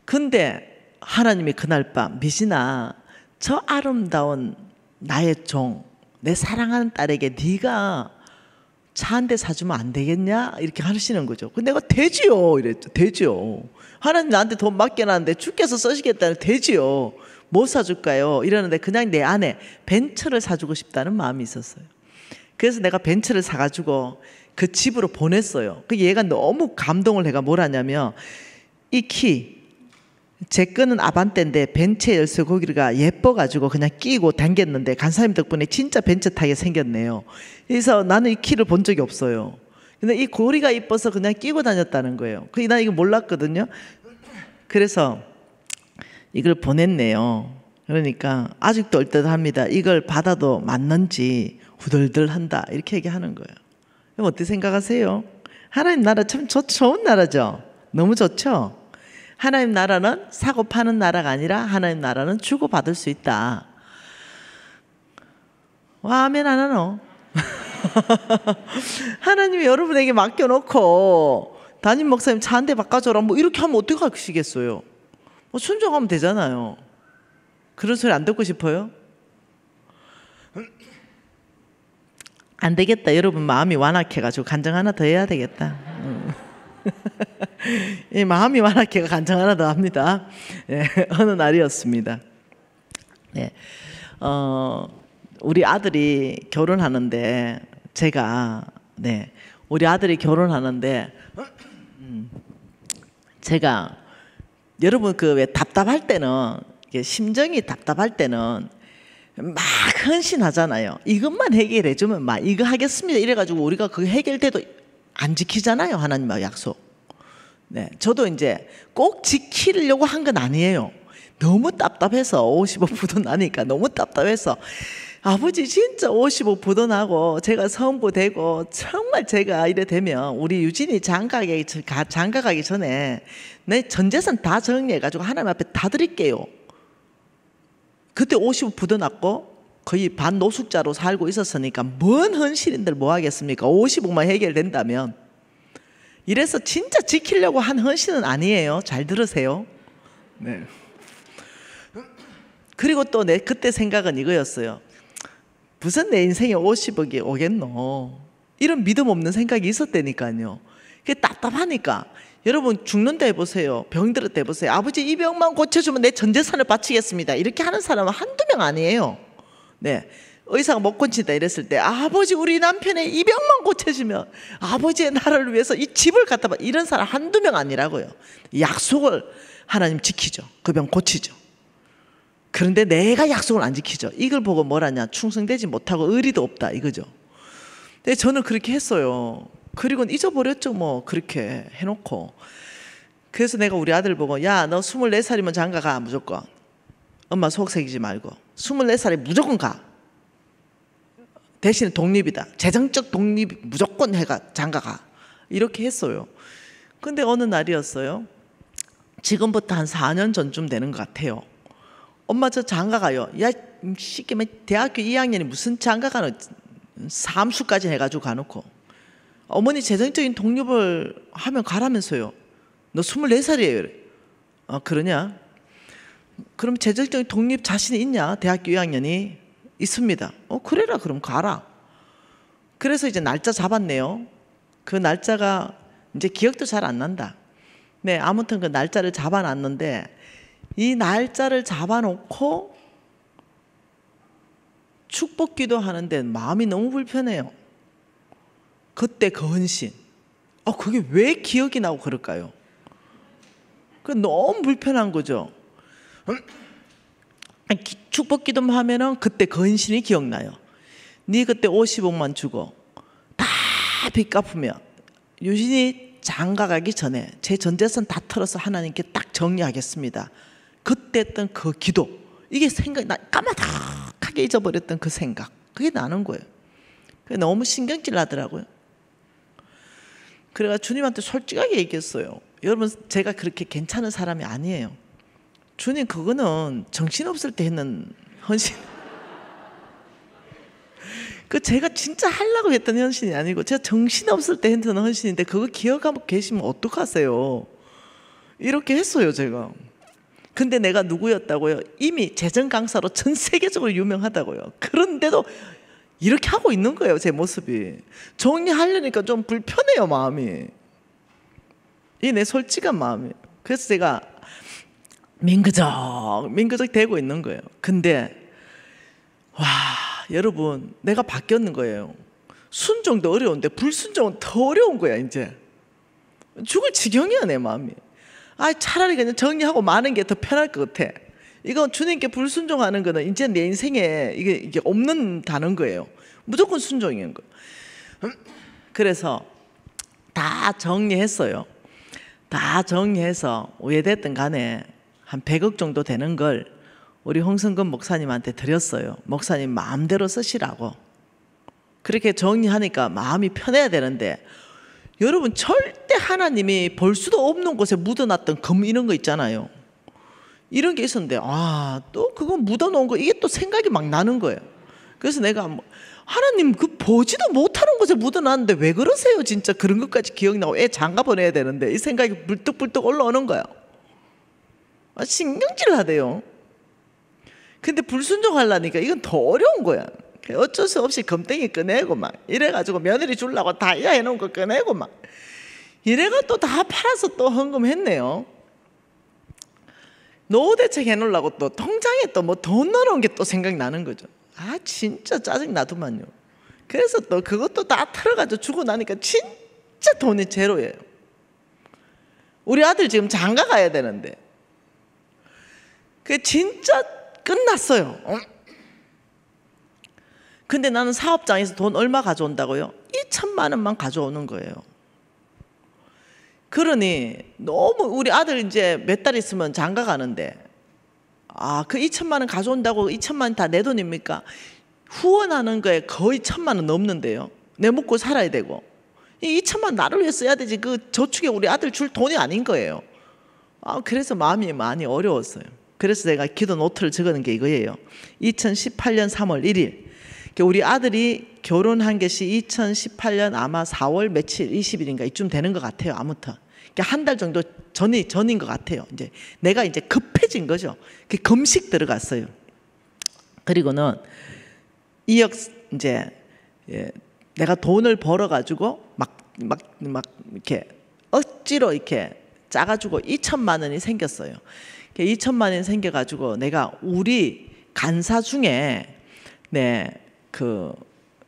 근데 하나님이 그날 밤 미신아, 저 아름다운 나의 종, 내 사랑하는 딸에게 네가 차 한 대 사주면 안 되겠냐? 이렇게 하시는 거죠. 근데 내가 되지요 이랬죠. 되지요. 하나님 나한테 돈 맡겨놨는데 주께서 쓰시겠다는 되지요. 뭐 사줄까요? 이러는데 그냥 내 안에 벤처를 사주고 싶다는 마음이 있었어요. 그래서 내가 벤처를 사가지고 그 집으로 보냈어요. 그 얘가 너무 감동을 해가 뭘 하냐면 이 키, 제 거는 아반떼인데 벤처 열쇠 고기가 예뻐가지고 그냥 끼고 당겼는데 간사님 덕분에 진짜 벤처 타게 생겼네요. 그래서 나는 이 키를 본 적이 없어요. 근데 이 고리가 이뻐서 그냥 끼고 다녔다는 거예요. 나 이거 몰랐거든요. 그래서 이걸 보냈네요. 그러니까 아직도 얼떨합니다. 이걸 받아도 맞는지 후덜덜한다 이렇게 얘기하는 거예요. 그럼 어떻게 생각하세요? 하나님 나라 참 좋은 나라죠. 너무 좋죠. 하나님 나라는 사고 파는 나라가 아니라 하나님 나라는 주고 받을 수 있다. 와, 아멘 안 하노? 하나님이 여러분에게 맡겨놓고 담임 목사님 차 한 대 바꿔줘라 뭐 이렇게 하면 어떻게 하시겠어요? 뭐 순종하면 되잖아요. 그런 소리 안 듣고 싶어요? 안 되겠다. 여러분 마음이 완악해가지고 간증 하나 더 해야 되겠다. 이 마음이 완악해가 간증 하나 더 합니다. 네, 어느 날이었습니다. 네, 우리 아들이 결혼하는데 우리 아들이 결혼하는데 제가 여러분 그 왜 답답할 때는 심정이 답답할 때는 막 헌신하잖아요. 이것만 해결해 주면 막 이거 하겠습니다 이래가지고 우리가 그 해결돼도 안 지키잖아요. 하나님의 약속. 네, 저도 이제 꼭 지키려고 한 건 아니에요. 너무 답답해서 55 부도나니까 너무 답답해서 아버지 진짜 55 부도나고 제가 성부되고 정말 제가 이래 되면 우리 유진이 장가가기 전에 내 전 재산 다 정리해가지고 하나님 앞에 다 드릴게요. 그때 55 부도났고 거의 반 노숙자로 살고 있었으니까 뭔 헌신인들 뭐 하겠습니까? 55만 해결된다면. 이래서 진짜 지키려고 한 헌신은 아니에요. 잘 들으세요. 네. 그리고 또 내 그때 생각은 이거였어요. 무슨 내 인생에 50억이 오겠노? 이런 믿음 없는 생각이 있었다니까요. 그게 답답하니까. 여러분 죽는다 해보세요. 병들었다 해보세요. 아버지 이 병만 고쳐주면 내 전 재산을 바치겠습니다. 이렇게 하는 사람은 한두 명 아니에요. 네. 의사가 못 고친다 이랬을 때 아버지 우리 남편의 이 병만 고쳐주면 아버지의 나라를 위해서 이 집을 갖다 봐. 이런 사람 한두 명 아니라고요. 약속을 하나님 지키죠. 그 병 고치죠. 그런데 내가 약속을 안 지키죠. 이걸 보고 뭐라냐, 충성되지 못하고 의리도 없다 이거죠. 근데 저는 그렇게 했어요. 그리고 잊어버렸죠. 뭐 그렇게 해놓고. 그래서 내가 우리 아들 보고 야 너 24살이면 장가가. 무조건 엄마 속색이지 말고 24살에 무조건 가. 대신에 독립이다. 재정적 독립 무조건 해가 장가가. 이렇게 했어요. 근데 어느 날이었어요. 지금부터 한 4년 전쯤 되는 것 같아요. 엄마 저 장가가요. 야 시키면 대학교 2학년이 무슨 장가가는 삼수까지 해가지고 가놓고 어머니 재정적인 독립을 하면 가라면서요. 너 24살이에요. 아 그러냐? 그럼 재정적인 독립 자신이 있냐? 대학교 2학년이 있습니다. 그래라 그럼 가라. 그래서 이제 날짜 잡았네요. 그 날짜가 이제 기억도 잘 안 난다. 네, 아무튼 그 날짜를 잡아놨는데 이 날짜를 잡아놓고 축복기도 하는데 마음이 너무 불편해요. 그때 그 헌신. 그게 왜 기억이 나고 그럴까요? 그 너무 불편한 거죠. 축복기도만 하면은 그때 그 헌신이 기억나요. 네 그때 50억만 주고 다 빚 갚으면 유진이 장가가기 전에 제 전재산 다 털어서 하나님께 딱 정리하겠습니다. 그때 했던 그 기도, 이게 생각이 나, 까마득하게 잊어버렸던 그 생각, 그게 나는 거예요. 그게 너무 신경질 나더라고요. 그래가 주님한테 솔직하게 얘기했어요. 여러분 제가 그렇게 괜찮은 사람이 아니에요. 주님 그거는 정신없을 때 했는 헌신. 그 제가 진짜 하려고 했던 헌신이 아니고 제가 정신없을 때 했던 헌신인데 그거 기억하고 계시면 어떡하세요. 이렇게 했어요 제가. 근데 내가 누구였다고요? 이미 재정 강사로 전 세계적으로 유명하다고요. 그런데도 이렇게 하고 있는 거예요. 제 모습이. 정리하려니까 좀 불편해요 마음이. 이 내 솔직한 마음이. 그래서 제가 민그적 되고 있는 거예요. 근데 와 여러분 내가 바뀌었는 거예요. 순종도 어려운데 불순종은 더 어려운 거야. 이제 죽을 지경이야 내 마음이. 차라리 그냥 정리하고 마는 게 더 편할 것 같아. 이건 주님께 불순종하는 거는 이제 내 인생에 이게 없는 다는 거예요. 무조건 순종인 거. 그래서 다 정리했어요. 다 정리해서 오해됐든 간에 한 100억 정도 되는 걸 우리 홍성근 목사님한테 드렸어요. 목사님 마음대로 쓰시라고. 그렇게 정리하니까 마음이 편해야 되는데 여러분 절대 하나님이 볼 수도 없는 곳에 묻어놨던 금 이런 거 있잖아요. 이런 게 있었는데 또 그거 묻어놓은 거 이게 또 생각이 막 나는 거예요. 그래서 내가 하나님 그 보지도 못하는 곳에 묻어놨는데 왜 그러세요 진짜. 그런 것까지 기억나고 애 장가 보내야 되는데 이 생각이 불떡불떡 올라오는 거야. 신경질 나대요. 근데 불순종하려니까 이건 더 어려운 거야. 어쩔 수 없이 금땡이 꺼내고 막 이래가지고 며느리 주려고 다이아 해놓은 거 꺼내고 막 이래가 또 다 팔아서 또 헌금했네요. 노후대책 해놓으려고 또 통장에 또 뭐 돈 넣어놓은 게 또 생각나는 거죠. 진짜 짜증나더만요. 그래서 또 그것도 다 털어가지고 주고 나니까 진짜 돈이 제로예요. 우리 아들 지금 장가 가야 되는데 그 진짜 끝났어요. 근데 나는 사업장에서 돈 얼마 가져온다고요? 2천만 원만 가져오는 거예요. 그러니 너무 우리 아들 이제 몇 달 있으면 장가 가는데 그 2천만 원 가져온다고 2천만 원 다 내 돈입니까? 후원하는 거에 거의 1,000만 원 넘는데요. 내 먹고 살아야 되고 이 2천만 원 나를 위해 써야 되지 그 저축에 우리 아들 줄 돈이 아닌 거예요. 그래서 마음이 많이 어려웠어요. 그래서 제가 기도 노트를 적어놓은 게 이거예요. 2018년 3월 1일 우리 아들이 결혼한 것이 2018년 아마 4월 며칠 20일인가 이쯤 되는 것 같아요. 아무튼 한 달 정도 전인 것 같아요. 이제 내가 이제 급해진 거죠. 금식 들어갔어요. 그리고는 2억 이제 내가 돈을 벌어 가지고 막 이렇게 억지로 이렇게 짜가지고 2천만 원이 생겼어요. 2천만 원이 생겨가지고 내가 우리 간사 중에 그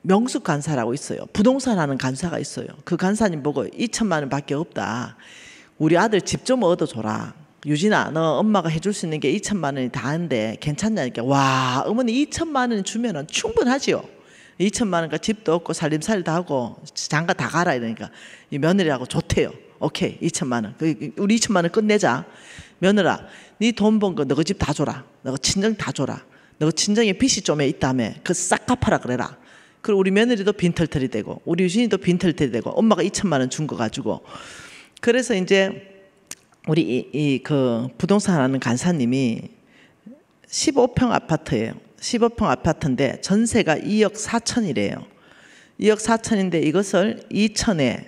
명숙 간사라고 있어요. 부동산 하는 간사가 있어요. 그 간사님 보고 2천만 원밖에 없다. 우리 아들 집 좀 얻어줘라. 유진아, 너 엄마가 해줄 수 있는 게 2천만 원이 다인데 괜찮냐니까. 와, 어머니 2천만 원 주면은 충분하지요. 2천만 원과 집도 없고 살림살이도 하고 장가 다 가라 이러니까 이 며느리하고 좋대요. 오케이, 2천만 원. 우리 2천만 원 끝내자. 며느라, 네 돈 번 거 너희 집 다 줘라. 너희 친정 다 줘라. 너희 친정에 빚이 좀 있다며 그 싹 갚아라 그래라. 그리고 우리 며느리도 빈털털이 되고 우리 유진이도 빈털털이 되고 엄마가 2천만 원 준 거 가지고 그래서 이제 우리 그 부동산 하는 간사님이 15평 아파트예요. 15평 아파트인데 전세가 2억 4천이래요. 2억 4천인데 이것을 2천에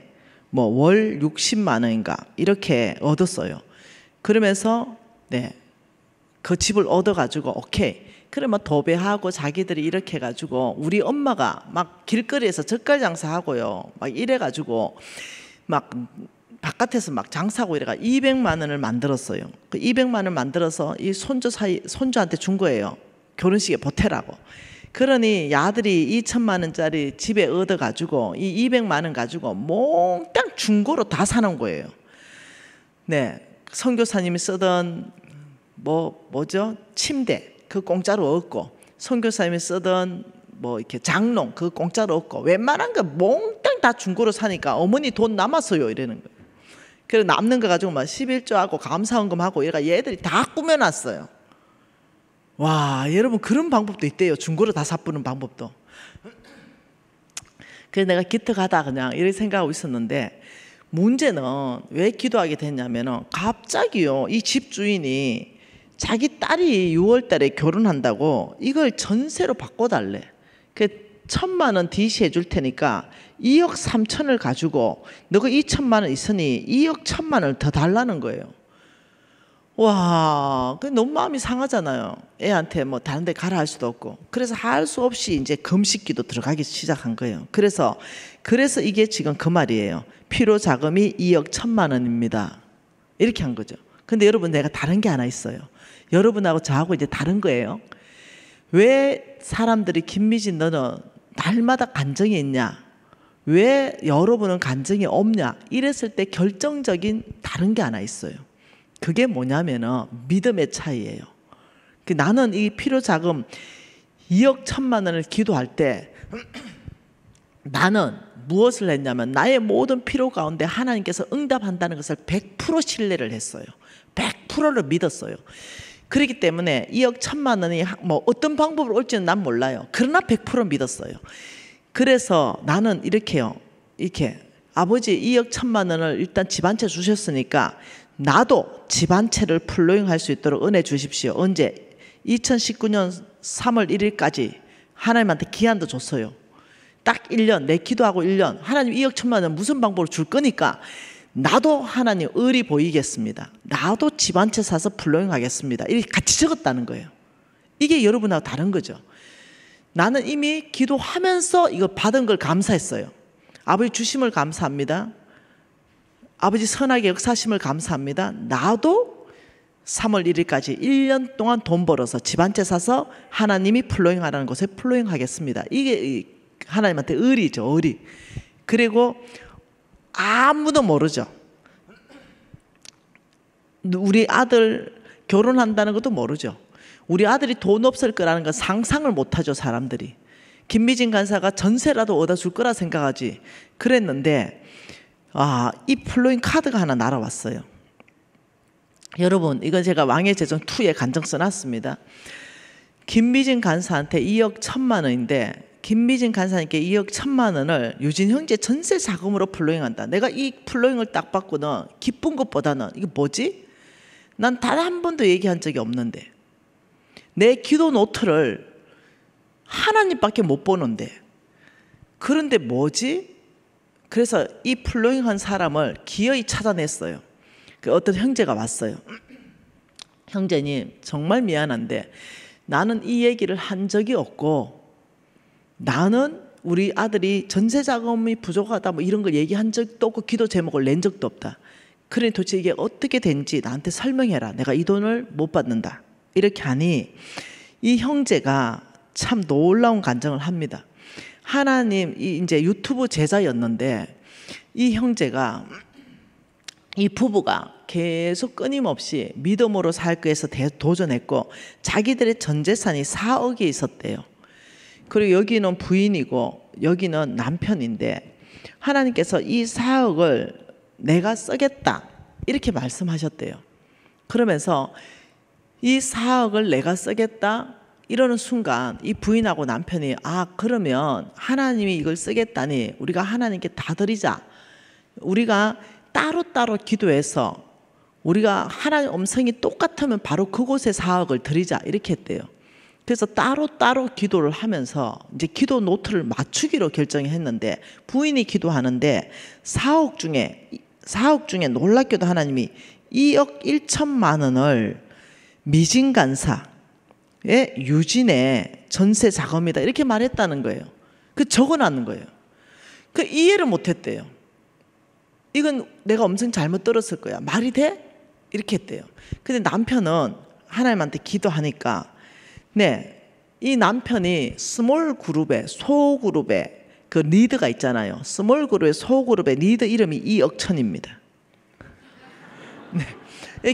뭐 월 60만 원인가 이렇게 얻었어요. 그러면서 그 집을 얻어가지고 오케이. 그러면 도배하고 자기들이 이렇게 해가지고 우리 엄마가 막 길거리에서 젓갈 장사하고요. 막 이래가지고 막 바깥에서 막 장사하고 이래가 200만 원을 만들었어요. 그 200만 원 만들어서 이 손주한테 준 거예요. 결혼식에 보태라고. 그러니 아들이 2천만 원짜리 집에 얻어가지고 이 200만 원 가지고 몽땅 중고로 다 사는 거예요. 선교사님이 쓰던 뭐죠? 침대 그 공짜로 얻고 선교사님이 쓰던 뭐 이렇게 장롱 그 공짜로 얻고 웬만한 거 몽땅 다 중고로 사니까 어머니 돈 남았어요 이러는 거예요. 그래서 남는 거 가지고 막 11조하고 감사헌금하고 얘들이 다 꾸며놨어요. 와, 여러분 그런 방법도 있대요. 중고로 다 사뿌는 방법도. 그래서 내가 기특하다 그냥 이렇게 생각하고 있었는데 문제는 왜 기도하게 됐냐면은 갑자기요 이 집주인이 자기 딸이 6월 달에 결혼한다고 이걸 전세로 바꿔달래. 그 1,000만 원 DC 해줄 테니까 2억 3천을 가지고 너가 2천만 원 있으니 2억 1,000만 원을 더 달라는 거예요. 와, 그 너무 마음이 상하잖아요. 애한테 뭐 다른 데 가라 할 수도 없고. 그래서 할 수 없이 이제 금식기도 들어가기 시작한 거예요. 그래서 이게 지금 그 말이에요. 필요 자금이 2억 1,000만 원입니다. 이렇게 한 거죠. 근데 여러분 내가 다른 게 하나 있어요. 여러분하고 저하고 이제 다른 거예요. 왜 사람들이 김미진 너는 날마다 간증이 있냐? 왜 여러분은 간증이 없냐? 이랬을 때 결정적인 다른 게 하나 있어요. 그게 뭐냐면은 믿음의 차이예요. 나는 이 필요자금 2억 1,000만 원을 기도할 때 나는 무엇을 했냐면 나의 모든 필요 가운데 하나님께서 응답한다는 것을 100% 신뢰를 했어요. 100%를 믿었어요. 그렇기 때문에 2억 1,000만 원이 뭐 어떤 방법으로 올지는 난 몰라요. 그러나 100% 믿었어요. 그래서 나는 이렇게요. 이렇게 아버지 2억 1,000만 원을 일단 집 한 채 주셨으니까 나도 집 한 채를 플로잉할 수 있도록 은혜 주십시오. 언제? 2019년 3월 1일까지 하나님한테 기한도 줬어요. 딱 1년, 내 기도하고 1년. 하나님 2억 1,000만 원 무슨 방법으로 줄 거니까 나도 하나님 의리 보이겠습니다. 나도 집 한 채 사서 플로잉 하겠습니다. 이렇게 같이 적었다는 거예요. 이게 여러분하고 다른 거죠. 나는 이미 기도하면서 이거 받은 걸 감사했어요. 아버지 주심을 감사합니다. 아버지 선하게 역사하심을 감사합니다. 나도 3월 1일까지 1년 동안 돈 벌어서 집 한 채 사서 하나님이 플로잉 하라는 곳에 플로잉 하겠습니다. 이게 하나님한테 의리죠. 의리. 그리고 아무도 모르죠. 우리 아들 결혼한다는 것도 모르죠. 우리 아들이 돈 없을 거라는 건 상상을 못하죠. 사람들이. 김미진 간사가 전세라도 얻어줄 거라 생각하지 그랬는데 이 플로잉 카드가 하나 날아왔어요. 여러분, 이건 제가 왕의 제정 2에 간증 써놨습니다. 김미진 간사한테 2억 1천만 원인데, 김미진 간사님께 2억 1천만 원을 유진 형제 전세 자금으로 플로잉한다. 내가 이 플로잉을 딱 받고는 기쁜 것보다는 이게 뭐지? 난 단 한 번도 얘기한 적이 없는데, 내 기도 노트를 하나님밖에 못 보는데, 그런데 뭐지? 그래서 이 플로잉한 사람을 기어이 찾아냈어요. 그 어떤 형제가 왔어요. 형제님, 정말 미안한데 나는 이 얘기를 한 적이 없고, 나는 우리 아들이 전세 자금이 부족하다 뭐 이런 걸 얘기한 적도 없고 기도 제목을 낸 적도 없다. 그러니 도대체 이게 어떻게 된지 나한테 설명해라. 내가 이 돈을 못 받는다. 이렇게 하니 이 형제가 참 놀라운 간증을 합니다. 하나님, 이제 유튜브 제자였는데 이 형제가, 이 부부가 계속 끊임없이 믿음으로 살기 위해서 도전했고, 자기들의 전 재산이 4억이 있었대요. 그리고 여기는 부인이고 여기는 남편인데, 하나님께서 이 4억을 내가 쓰겠다 이렇게 말씀하셨대요. 그러면서 이 4억을 내가 쓰겠다 이러는 순간 이 부인하고 남편이, 그러면 하나님이 이걸 쓰겠다니 우리가 하나님께 다 드리자. 우리가 따로따로 기도해서 우리가 하나님 음성이 똑같으면 바로 그곳에 4억을 드리자 이렇게 했대요. 그래서 따로따로 기도를 하면서 이제 기도 노트를 맞추기로 결정했는데, 부인이 기도하는데 4억 중에 놀랍게도 하나님이 2억 1천만 원을 미진 간사의 유진의 전세 자금이다 이렇게 말했다는 거예요. 그 적어놨는 거예요. 그 이해를 못했대요. 이건 내가 엄청 잘못 들었을 거야. 말이 돼? 이렇게 했대요. 근데 남편은 하나님한테 기도하니까, 이 남편이 스몰 그룹의 소그룹의 그 리드가 있잖아요. 스몰 그룹의 소그룹의 리드 이름이 이억천입니다.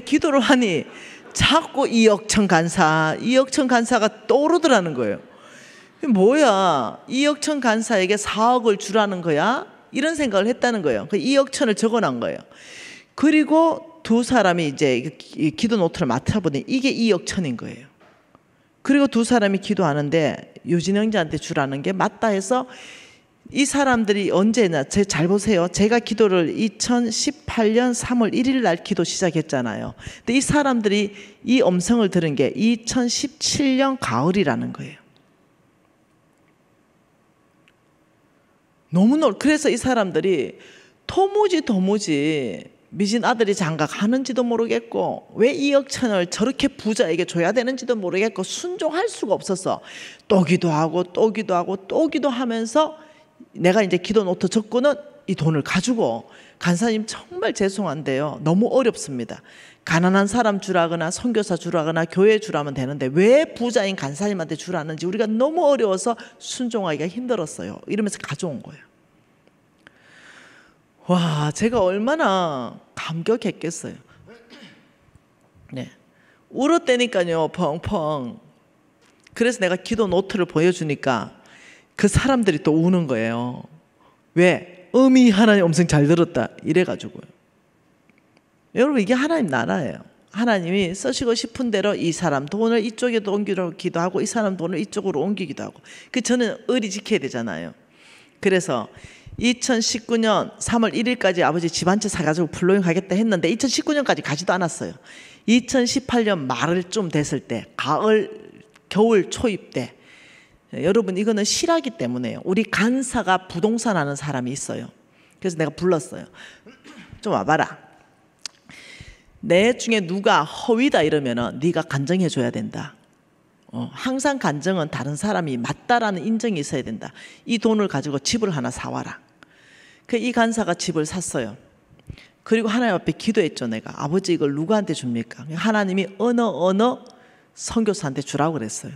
기도를 하니 자꾸 이억천 간사가 떠오르더라는 거예요. 뭐야, 이억천 간사에게 4억을 주라는 거야? 이런 생각을 했다는 거예요. 그 이억천을 적어놓은 거예요. 그리고 두 사람이 이제 기도 노트를 맡아보니 이게 이억천인 거예요. 그리고 두 사람이 기도하는데 유진 형제한테 주라는 게 맞다 해서, 이 사람들이 언제나, 잘 보세요. 제가 기도를 2018년 3월 1일 날 기도 시작했잖아요. 근데 이 사람들이 이 음성을 들은 게 2017년 가을이라는 거예요. 그래서 이 사람들이 도무지 미진 아들이 장가 가는지도 모르겠고, 왜 2억 천을 저렇게 부자에게 줘야 되는지도 모르겠고 순종할 수가 없었어. 또 기도하고 또 기도하고 또 기도하면서 내가 이제 기도 노트 적고는 이 돈을 가지고, 간사님 정말 죄송한데요, 너무 어렵습니다. 가난한 사람 주라거나 선교사 주라거나 교회 주라면 되는데 왜 부자인 간사님한테 주라는지 우리가 너무 어려워서 순종하기가 힘들었어요. 이러면서 가져온 거예요. 와, 제가 얼마나 감격했겠어요. 울었다니까요, 펑펑. 그래서 내가 기도 노트를 보여주니까 그 사람들이 또 우는 거예요. 왜? 하나님 음성 잘 들었다 이래가지고요. 여러분, 이게 하나님 나라예요. 하나님이 쓰시고 싶은 대로 이 사람 돈을 이쪽에도 옮기기도 하고 이 사람 돈을 이쪽으로 옮기기도 하고, 저는 의리 지켜야 되잖아요. 그래서 2019년 3월 1일까지 아버지 집 한 채 사가지고 플로잉 하겠다 했는데 2019년까지 가지도 않았어요. 2018년 말을 좀 됐을 때, 겨울 초입 때, 여러분 이거는 실화기 때문에요. 우리 간사가 부동산 하는 사람이 있어요. 그래서 내가 불렀어요. 좀 와봐라. 내 중에 누가 허위다 이러면은 네가 간증해 줘야 된다. 항상 간증은 다른 사람이 맞다라는 인정이 있어야 된다. 이 돈을 가지고 집을 하나 사와라. 이 간사가 집을 샀어요. 그리고 하나님 앞에 기도했죠. 내가, 아버지 이걸 누구한테 줍니까? 하나님이 어느 선교사한테 주라고 그랬어요.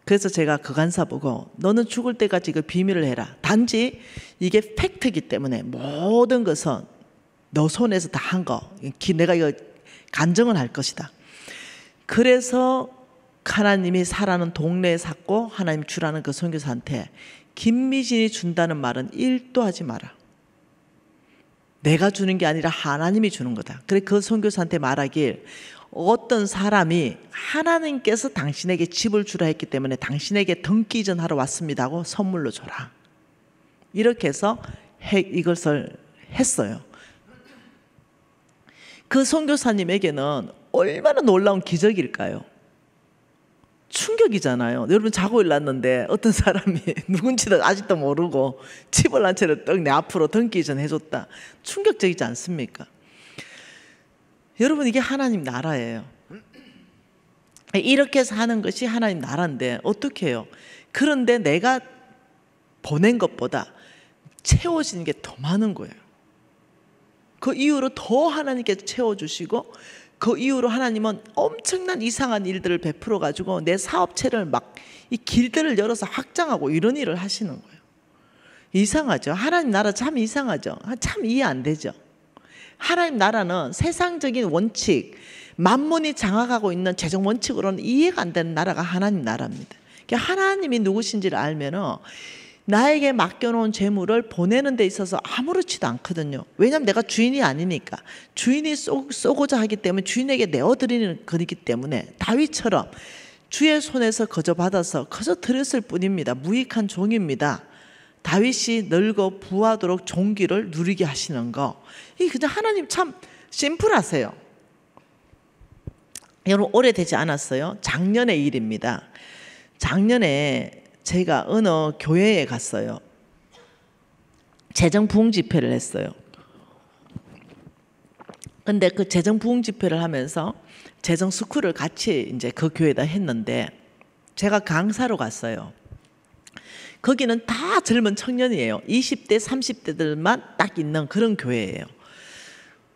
그래서 제가 그 간사 보고, 너는 죽을 때까지 이걸 비밀을 해라. 단지 이게 팩트이기 때문에 모든 것은 너 손에서 다 한 거, 내가 이거 간증을 할 것이다. 그래서 하나님이 사라는 동네에 샀고, 하나님 주라는 그 선교사한테 김미진이 준다는 말은 1도 하지 마라. 내가 주는 게 아니라 하나님이 주는 거다. 그래 그 선교사한테 말하길 어떤 사람이 하나님께서 당신에게 집을 주라 했기 때문에 당신에게 등기 이전하러 왔습니다 하고 선물로 줘라. 이렇게 해서 이것을 했어요. 그 선교사님에게는 얼마나 놀라운 기적일까요? 충격이잖아요. 여러분 자고 일났는데 어떤 사람이 누군지도 아직도 모르고 집을 한 채를 떡 내 앞으로 등기 이전 해줬다. 충격적이지 않습니까? 여러분 이게 하나님 나라예요. 이렇게 해서 하는 것이 하나님 나라인데 어떻게 해요? 그런데 내가 보낸 것보다 채워지는 게 더 많은 거예요. 그 이후로 더 하나님께서 채워주시고 그 이후로 하나님은 엄청난 이상한 일들을 베풀어 가지고 내 사업체를 막 이 길들을 열어서 확장하고 이런 일을 하시는 거예요. 이상하죠. 하나님 나라 참 이상하죠. 참 이해 안 되죠. 하나님 나라는 세상적인 원칙, 만문이 장악하고 있는 재정 원칙으로는 이해가 안 되는 나라가 하나님 나라입니다. 하나님이 누구신지를 알면은 나에게 맡겨놓은 재물을 보내는 데 있어서 아무렇지도 않거든요. 왜냐하면 내가 주인이 아니니까. 주인이 쏘고자 하기 때문에 주인에게 내어드리는 것이기 때문에 다윗처럼 주의 손에서 거저 받아서 거저 드렸을 뿐입니다. 무익한 종입니다. 다윗이 늙어 부하도록 종기를 누리게 하시는 거. 이 그냥 하나님 참 심플하세요. 여러분 오래되지 않았어요. 작년의 일입니다. 작년에 제가 어느 교회에 갔어요. 재정 부흥 집회를 했어요. 근데 그 재정 부흥 집회를 하면서 재정 스쿨을 같이 이제 그 교회에다 했는데 제가 강사로 갔어요. 거기는 다 젊은 청년이에요. 20대, 30대들만 딱 있는 그런 교회예요.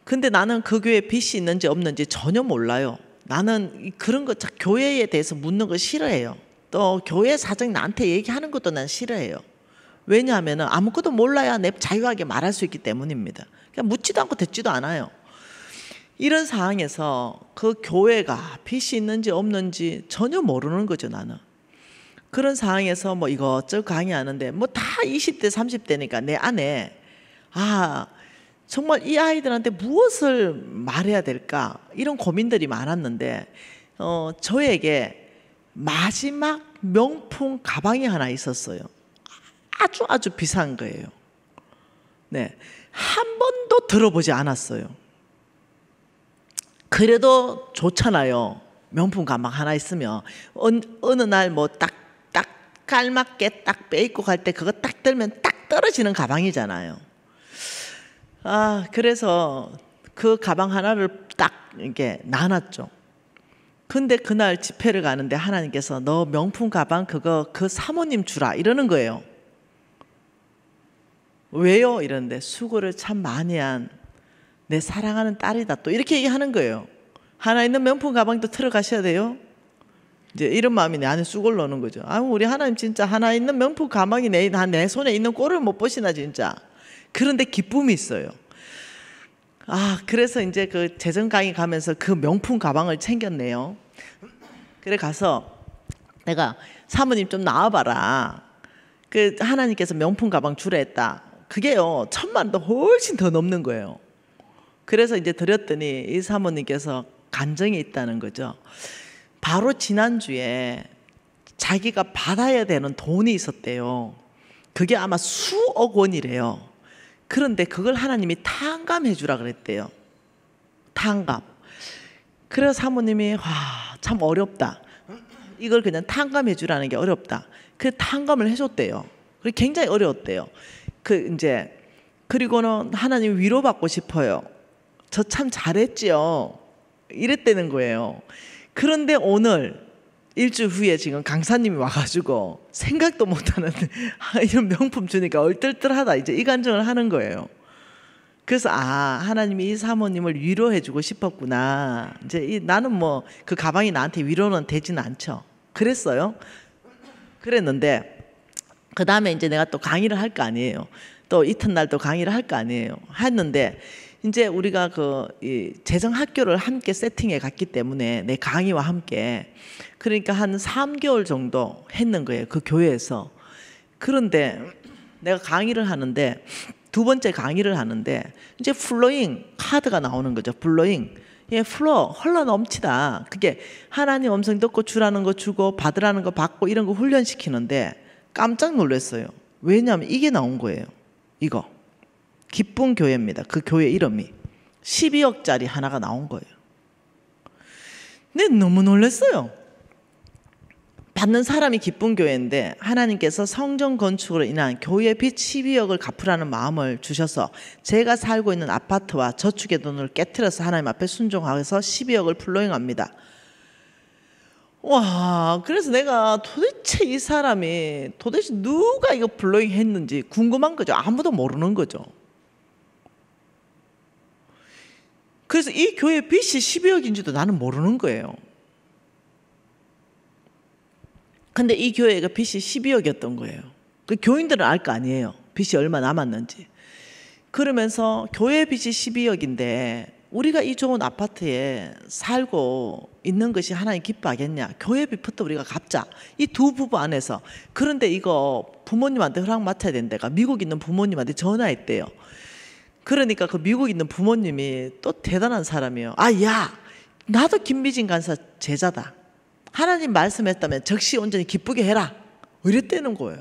근데 나는 그 교회에 빚이 있는지 없는지 전혀 몰라요. 나는 그런 거 교회에 대해서 묻는 거 싫어해요. 또 교회 사정 나한테 얘기하는 것도 난 싫어해요. 왜냐하면 아무것도 몰라야 내 자유하게 말할 수 있기 때문입니다. 그냥 묻지도 않고 듣지도 않아요. 이런 상황에서 그 교회가 빚이 있는지 없는지 전혀 모르는 거죠, 나는. 그런 상황에서 뭐 이것저것 강의하는데 뭐 다 20대, 30대니까 내 안에 정말 이 아이들한테 무엇을 말해야 될까 이런 고민들이 많았는데 저에게 마지막 명품 가방이 하나 있었어요. 아주 비싼 거예요. 네, 한 번도 들어보지 않았어요. 그래도 좋잖아요. 명품 가방 하나 있으면 어느 날 뭐 딱 깔맞게 딱 빼입고 갈 때 그거 딱 들면 딱 떨어지는 가방이잖아요. 그래서 그 가방 하나를 딱 이렇게 나눴죠. 근데 그날 집회를 가는데 하나님께서 너 명품 가방 그거 그 사모님 주라 이러는 거예요. 왜요? 이러는데 수고를 참 많이 한 내 사랑하는 딸이다 또 이렇게 얘기하는 거예요. 하나 있는 명품 가방도 들어가셔야 돼요. 이제 이런 마음이 내 안에 쑥을 넣는 거죠. 우리 하나님 진짜 하나 있는 명품 가방이 내 손에 있는 꼴을 못 보시나 진짜. 그런데 기쁨이 있어요. 그래서 이제 그 재정 강의 가면서 그 명품 가방을 챙겼네요. 그래 가서 내가 사모님 좀 나와봐라. 그 하나님께서 명품 가방 주라 했다. 그게요 1,000만 원도 훨씬 더 넘는 거예요. 그래서 이제 드렸더니 이 사모님께서 간증이 있다는 거죠. 바로 지난주에 자기가 받아야 되는 돈이 있었대요. 그게 아마 수억 원이래요. 그런데 그걸 하나님이 탕감해 주라 그랬대요. 탕감. 그래서 사모님이 참 어렵다. 이걸 그냥 탕감해 주라는 게 어렵다. 그 탕감을 해줬대요. 그리고 굉장히 어려웠대요. 그리고는 하나님 위로받고 싶어요. 저 참 잘했지요. 이랬다는 거예요. 그런데 오늘 일주일 후에 지금 강사님이 와가지고 생각도 못하는 이런 명품 주니까 얼떨떨하다 이제 이 간증을 하는 거예요. 그래서 하나님이 이 사모님을 위로해주고 싶었구나. 이제 나는 뭐 그 가방이 나한테 위로는 되지는 않죠. 그랬어요. 그랬는데 그 다음에 이제 내가 또 강의를 할 거 아니에요. 또 이튿날 또 강의를 할 거 아니에요. 했는데 이제 우리가 이 재정 학교를 함께 세팅해 갔기 때문에 내 강의와 함께 그러니까 한 3개월 정도 했는 거예요. 그 교회에서. 그런데 내가 강의를 하는데 두 번째 강의를 하는데 이제 플로잉 카드가 나오는 거죠. 플로잉. 예, 플로 흘러 넘치다. 그게 하나님 음성 듣고 주라는 거 주고 받으라는 거 받고 이런 거 훈련시키는데 깜짝 놀랐어요. 왜냐하면 이게 나온 거예요. 이거 기쁜 교회입니다. 그 교회 이름이 12억짜리 하나가 나온 거예요. 근데 너무 놀랐어요. 받는 사람이 기쁜 교회인데 하나님께서 성전 건축으로 인한 교회 빚 12억을 갚으라는 마음을 주셔서 제가 살고 있는 아파트와 저축의 돈을 깨트려서 하나님 앞에 순종하여서 12억을 플로잉합니다. 와, 그래서 내가 도대체 이 사람이 도대체 누가 이거 플로잉 했는지 궁금한 거죠. 아무도 모르는 거죠. 그래서 이 교회 빚이 12억인지도 나는 모르는 거예요. 근데 이 교회가 빚이 12억이었던 거예요. 그 교인들은 알 거 아니에요. 빚이 얼마 남았는지. 그러면서 교회 빚이 12억인데 우리가 이 좋은 아파트에 살고 있는 것이 하나님 기뻐하겠냐. 교회 빚부터 우리가 갚자. 이 두 부부 안에서. 그런데 이거 부모님한테 허락 맡아야 된다가 미국 있는 부모님한테 전화했대요. 그러니까 그 미국 있는 부모님이 또 대단한 사람이에요. 아, 야, 나도 김미진 간사 제자다. 하나님 말씀했다면 적시 온전히 기쁘게 해라. 이랬다는 거예요.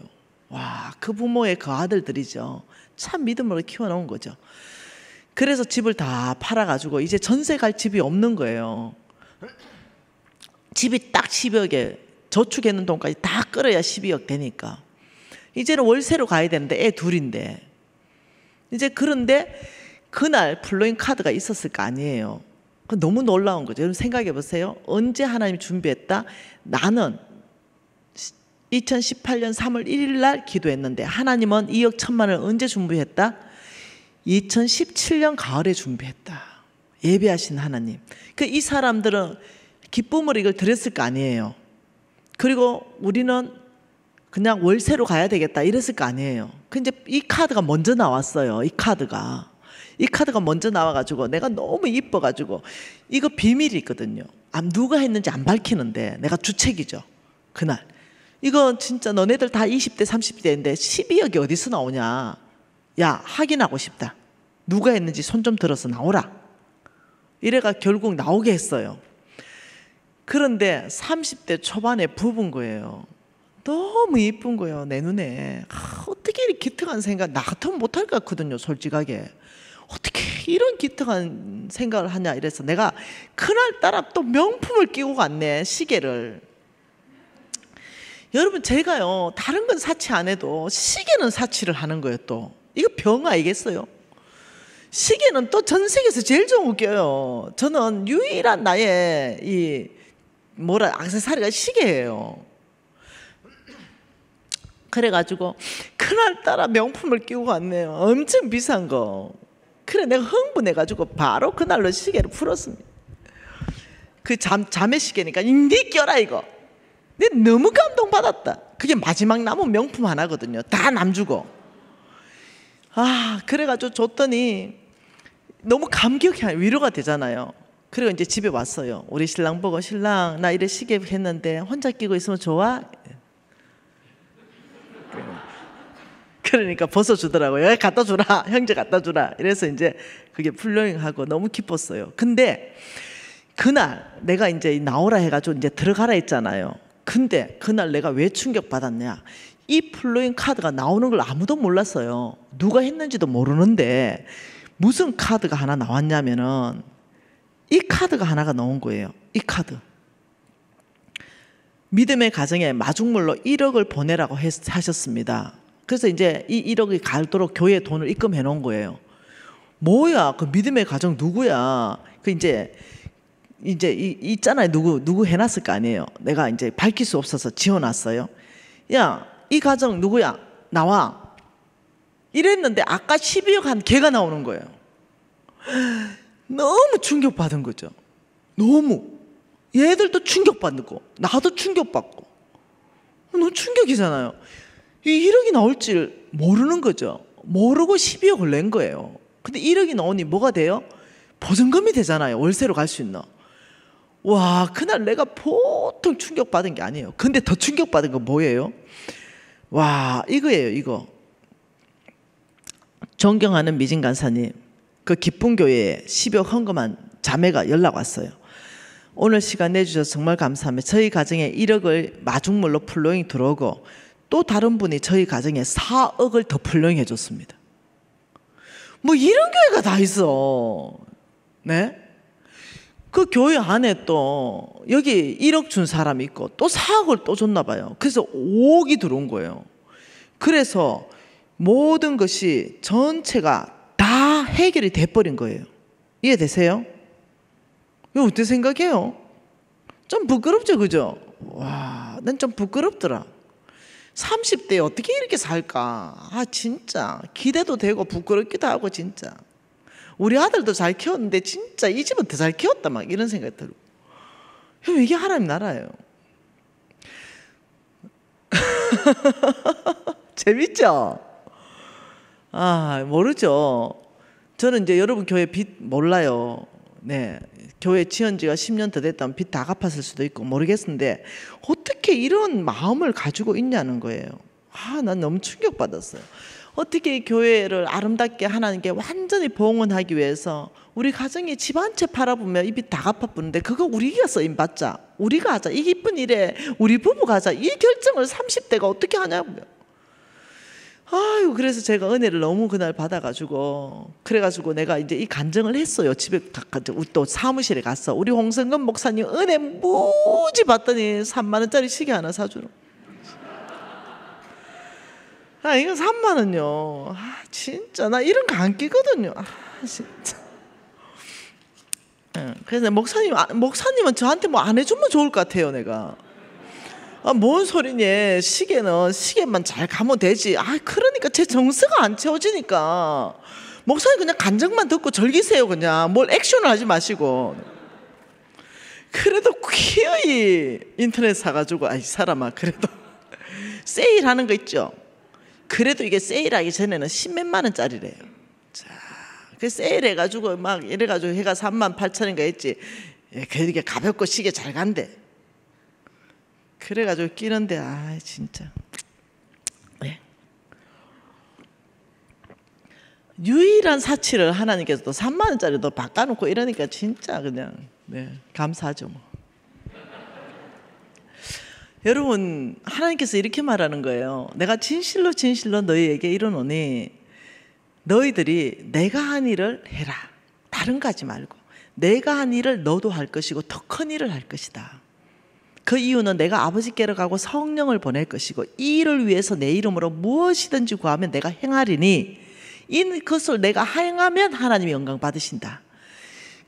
와, 그 부모의 그 아들들이죠. 참 믿음으로 키워놓은 거죠. 그래서 집을 다 팔아가지고 이제 전세 갈 집이 없는 거예요. 집이 딱 12억에 저축했는 돈까지 다 끌어야 12억 되니까 이제는 월세로 가야 되는데 애 둘인데 이제 그런데 그날 플로잉 카드가 있었을 거 아니에요. 너무 놀라운 거죠. 여러분 생각해 보세요. 언제 하나님이 준비했다? 나는 2018년 3월 1일 날 기도했는데 하나님은 2억 1천만 원을 언제 준비했다? 2017년 가을에 준비했다. 예배하신 하나님. 이 사람들은 기쁨으로 이걸 드렸을 거 아니에요. 그리고 우리는 그냥 월세로 가야 되겠다 이랬을 거 아니에요. 근데 이 카드가 먼저 나왔어요. 이 카드가 먼저 나와가지고 내가 너무 이뻐가지고 이거 비밀이 있거든요. 누가 했는지 안 밝히는데 내가 주책이죠. 그날 이거 진짜 너네들 다 20대 30대인데 12억이 어디서 나오냐. 야, 확인하고 싶다. 누가 했는지 손 좀 들어서 나오라. 이래가 결국 나오게 했어요. 그런데 30대 초반에 부부인 거예요. 너무 이쁜 거예요. 내 눈에. 어떻게 이렇게 기특한 생각. 나 같으면 못할 것 같거든요. 솔직하게. 어떻게 이런 기특한 생각을 하냐 이래서 내가 그날따라 또 명품을 끼고 갔네. 시계를. 여러분 제가요 다른 건 사치 안 해도 시계는 사치를 하는 거예요. 또 이거 병 아니겠어요? 시계는 또 전 세계에서 제일 좋은 거 껴요. 저는 유일한 나의 이 액세서리가 시계예요. 그래가지고 그날따라 명품을 끼고 갔네요. 엄청 비싼 거. 그래 내가 흥분해가지고 바로 그날로 시계를 풀었습니다. 그 자매 시계니까 니 껴라 이거. 근데 너무 감동받았다. 그게 마지막 남은 명품 하나거든요. 다 남주고. 그래가지고 줬더니 너무 감격이 위로가 되잖아요. 그리고 이제 집에 왔어요. 우리 신랑 보고 신랑 나 이래 시계 했는데 혼자 끼고 있으면 좋아? 그러니까 벗어주더라고요. 갖다 주라. 형제 갖다 주라. 이래서 이제 그게 플로잉하고 너무 기뻤어요. 근데 그날 내가 이제 나오라 해가지고 이제 들어가라 했잖아요. 근데 그날 내가 왜 충격받았냐. 이 플로잉 카드가 나오는 걸 아무도 몰랐어요. 누가 했는지도 모르는데 무슨 카드가 하나 나왔냐면은 이 카드가 하나가 나온 거예요. 이 카드. 믿음의 가정에 마중물로 1억을 보내라고 하셨습니다. 그래서 이제 이 1억이 갈도록 교회에 돈을 입금해 놓은 거예요. 뭐야, 그 믿음의 가정 누구야? 그 이제 있잖아요. 누구 해놨을 거 아니에요. 내가 이제 밝힐 수 없어서 지어놨어요. 야, 이 가정 누구야? 나와. 이랬는데 아까 12억 한 개가 나오는 거예요. 너무 충격받은 거죠. 너무. 얘들도 충격받고 나도 충격받고. 너무 충격이잖아요. 이 1억이 나올 줄 모르는 거죠. 모르고 12억을 낸 거예요. 근데 1억이 나오니 뭐가 돼요? 보증금이 되잖아요. 월세로 갈 수 있는. 와, 그날 내가 보통 충격받은 게 아니에요. 근데 더 충격받은 건 뭐예요? 와, 이거예요. 이거 존경하는 미진 간사님, 그 기쁜 교회에 10억 헌금한 자매가 연락 왔어요. 오늘 시간 내주셔서 정말 감사합니다. 저희 가정에 1억을 마중물로 풀로잉 들어오고 또 다른 분이 저희 가정에 4억을 더 풀로잉 해줬습니다. 뭐 이런 교회가 다 있어. 네? 그 교회 안에 또 여기 1억 준 사람이 있고 또 4억을 또 줬나 봐요. 그래서 5억이 들어온 거예요. 그래서 모든 것이 전체가 다 해결이 돼버린 거예요. 이해되세요? 이거 어떻게 생각해요? 좀 부끄럽죠, 그죠? 와, 난 좀 부끄럽더라. 30대에 어떻게 이렇게 살까? 아, 진짜 기대도 되고 부끄럽기도 하고 진짜. 우리 아들도 잘 키웠는데 진짜 이 집은 더 잘 키웠다 막 이런 생각이 들고. 이게 하나님 나라예요. 재밌죠? 아, 모르죠. 저는 이제 여러분 교회 빚 몰라요. 네, 교회 지은 지가 10년 더 됐다면 빚 다 갚았을 수도 있고 모르겠는데 어떻게 이런 마음을 가지고 있냐는 거예요. 아, 난 너무 충격받았어요. 어떻게 교회를 아름답게 하나님께 완전히 봉헌하기 위해서 우리 가정이 집 한 채 팔아보면 이 빚 다 갚아보는데 그거 우리가 쓰임받자, 우리가 하자, 이 기쁜 일에 우리 부부가 하자, 이 결정을 30대가 어떻게 하냐고요. 아유, 그래서 제가 은혜를 너무 그날 받아가지고 그래가지고 내가 이제 이 간증을 했어요. 집에 또 사무실에 갔어. 우리 홍성근 목사님 은혜 무지 받더니 3만 원짜리 시계 하나 사주러. 아, 이거 3만 원요. 아, 진짜 나 이런 거 안 끼거든요. 아, 진짜. 그래서 목사님은 저한테 뭐 안 해주면 좋을 것 같아요, 내가. 아, 뭔 소리냐. 시계는 시계만 잘 가면 되지. 아, 그러니까 제 정서가 안 채워지니까 목사님 그냥 간증만 듣고 즐기세요. 그냥 뭘 액션을 하지 마시고. 그래도 퀴어이 인터넷 사가지고 이 사람아 그래도 세일하는 거 있죠. 그래도 이게 세일하기 전에는 10몇만 원짜리래요. 자, 그 세일해가지고 막 이래가지고 해가 38,000원인가 했지. 그래도 이게 가볍고 시계 잘 간대. 그래가지고 끼는데 아, 진짜. 네. 유일한 사치를 하나님께서 또 3만 원짜리도 바꿔놓고 이러니까 진짜 그냥 네, 감사하죠 뭐. 여러분, 하나님께서 이렇게 말하는 거예요. 내가 진실로 진실로 너희에게 이르노니 너희들이 내가 한 일을 해라. 다른 거 하지 말고 내가 한 일을 너도 할 것이고 더 큰 일을 할 것이다. 그 이유는 내가 아버지께로 가고 성령을 보낼 것이고 이 일을 위해서 내 이름으로 무엇이든지 구하면 내가 행하리니 이것을 내가 행하면 하나님이 영광 받으신다.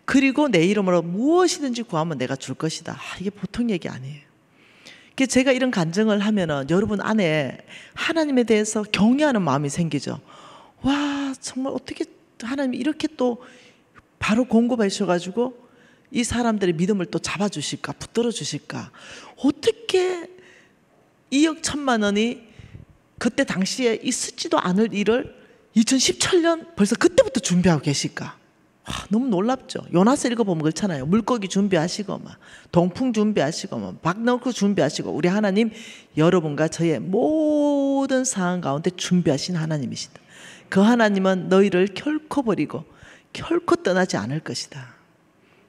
그리고 내 이름으로 무엇이든지 구하면 내가 줄 것이다. 아, 이게 보통 얘기 아니에요. 제가 이런 간증을 하면은 여러분 안에 하나님에 대해서 경외하는 마음이 생기죠. 와, 정말 어떻게 하나님이 이렇게 또 바로 공급해 주셔가지고 이 사람들의 믿음을 또 잡아주실까, 붙들어 주실까. 어떻게 2억 1천만 원이 그때 당시에 있었지도 않을 일을 2017년 벌써 그때부터 준비하고 계실까. 와, 너무 놀랍죠. 요나스 읽어보면 그렇잖아요. 물고기 준비하시고 막 동풍 준비하시고 막 박 넣고 준비하시고 우리 하나님 여러분과 저의 모든 상황 가운데 준비하신 하나님이시다. 그 하나님은 너희를 결코 버리고 결코 떠나지 않을 것이다.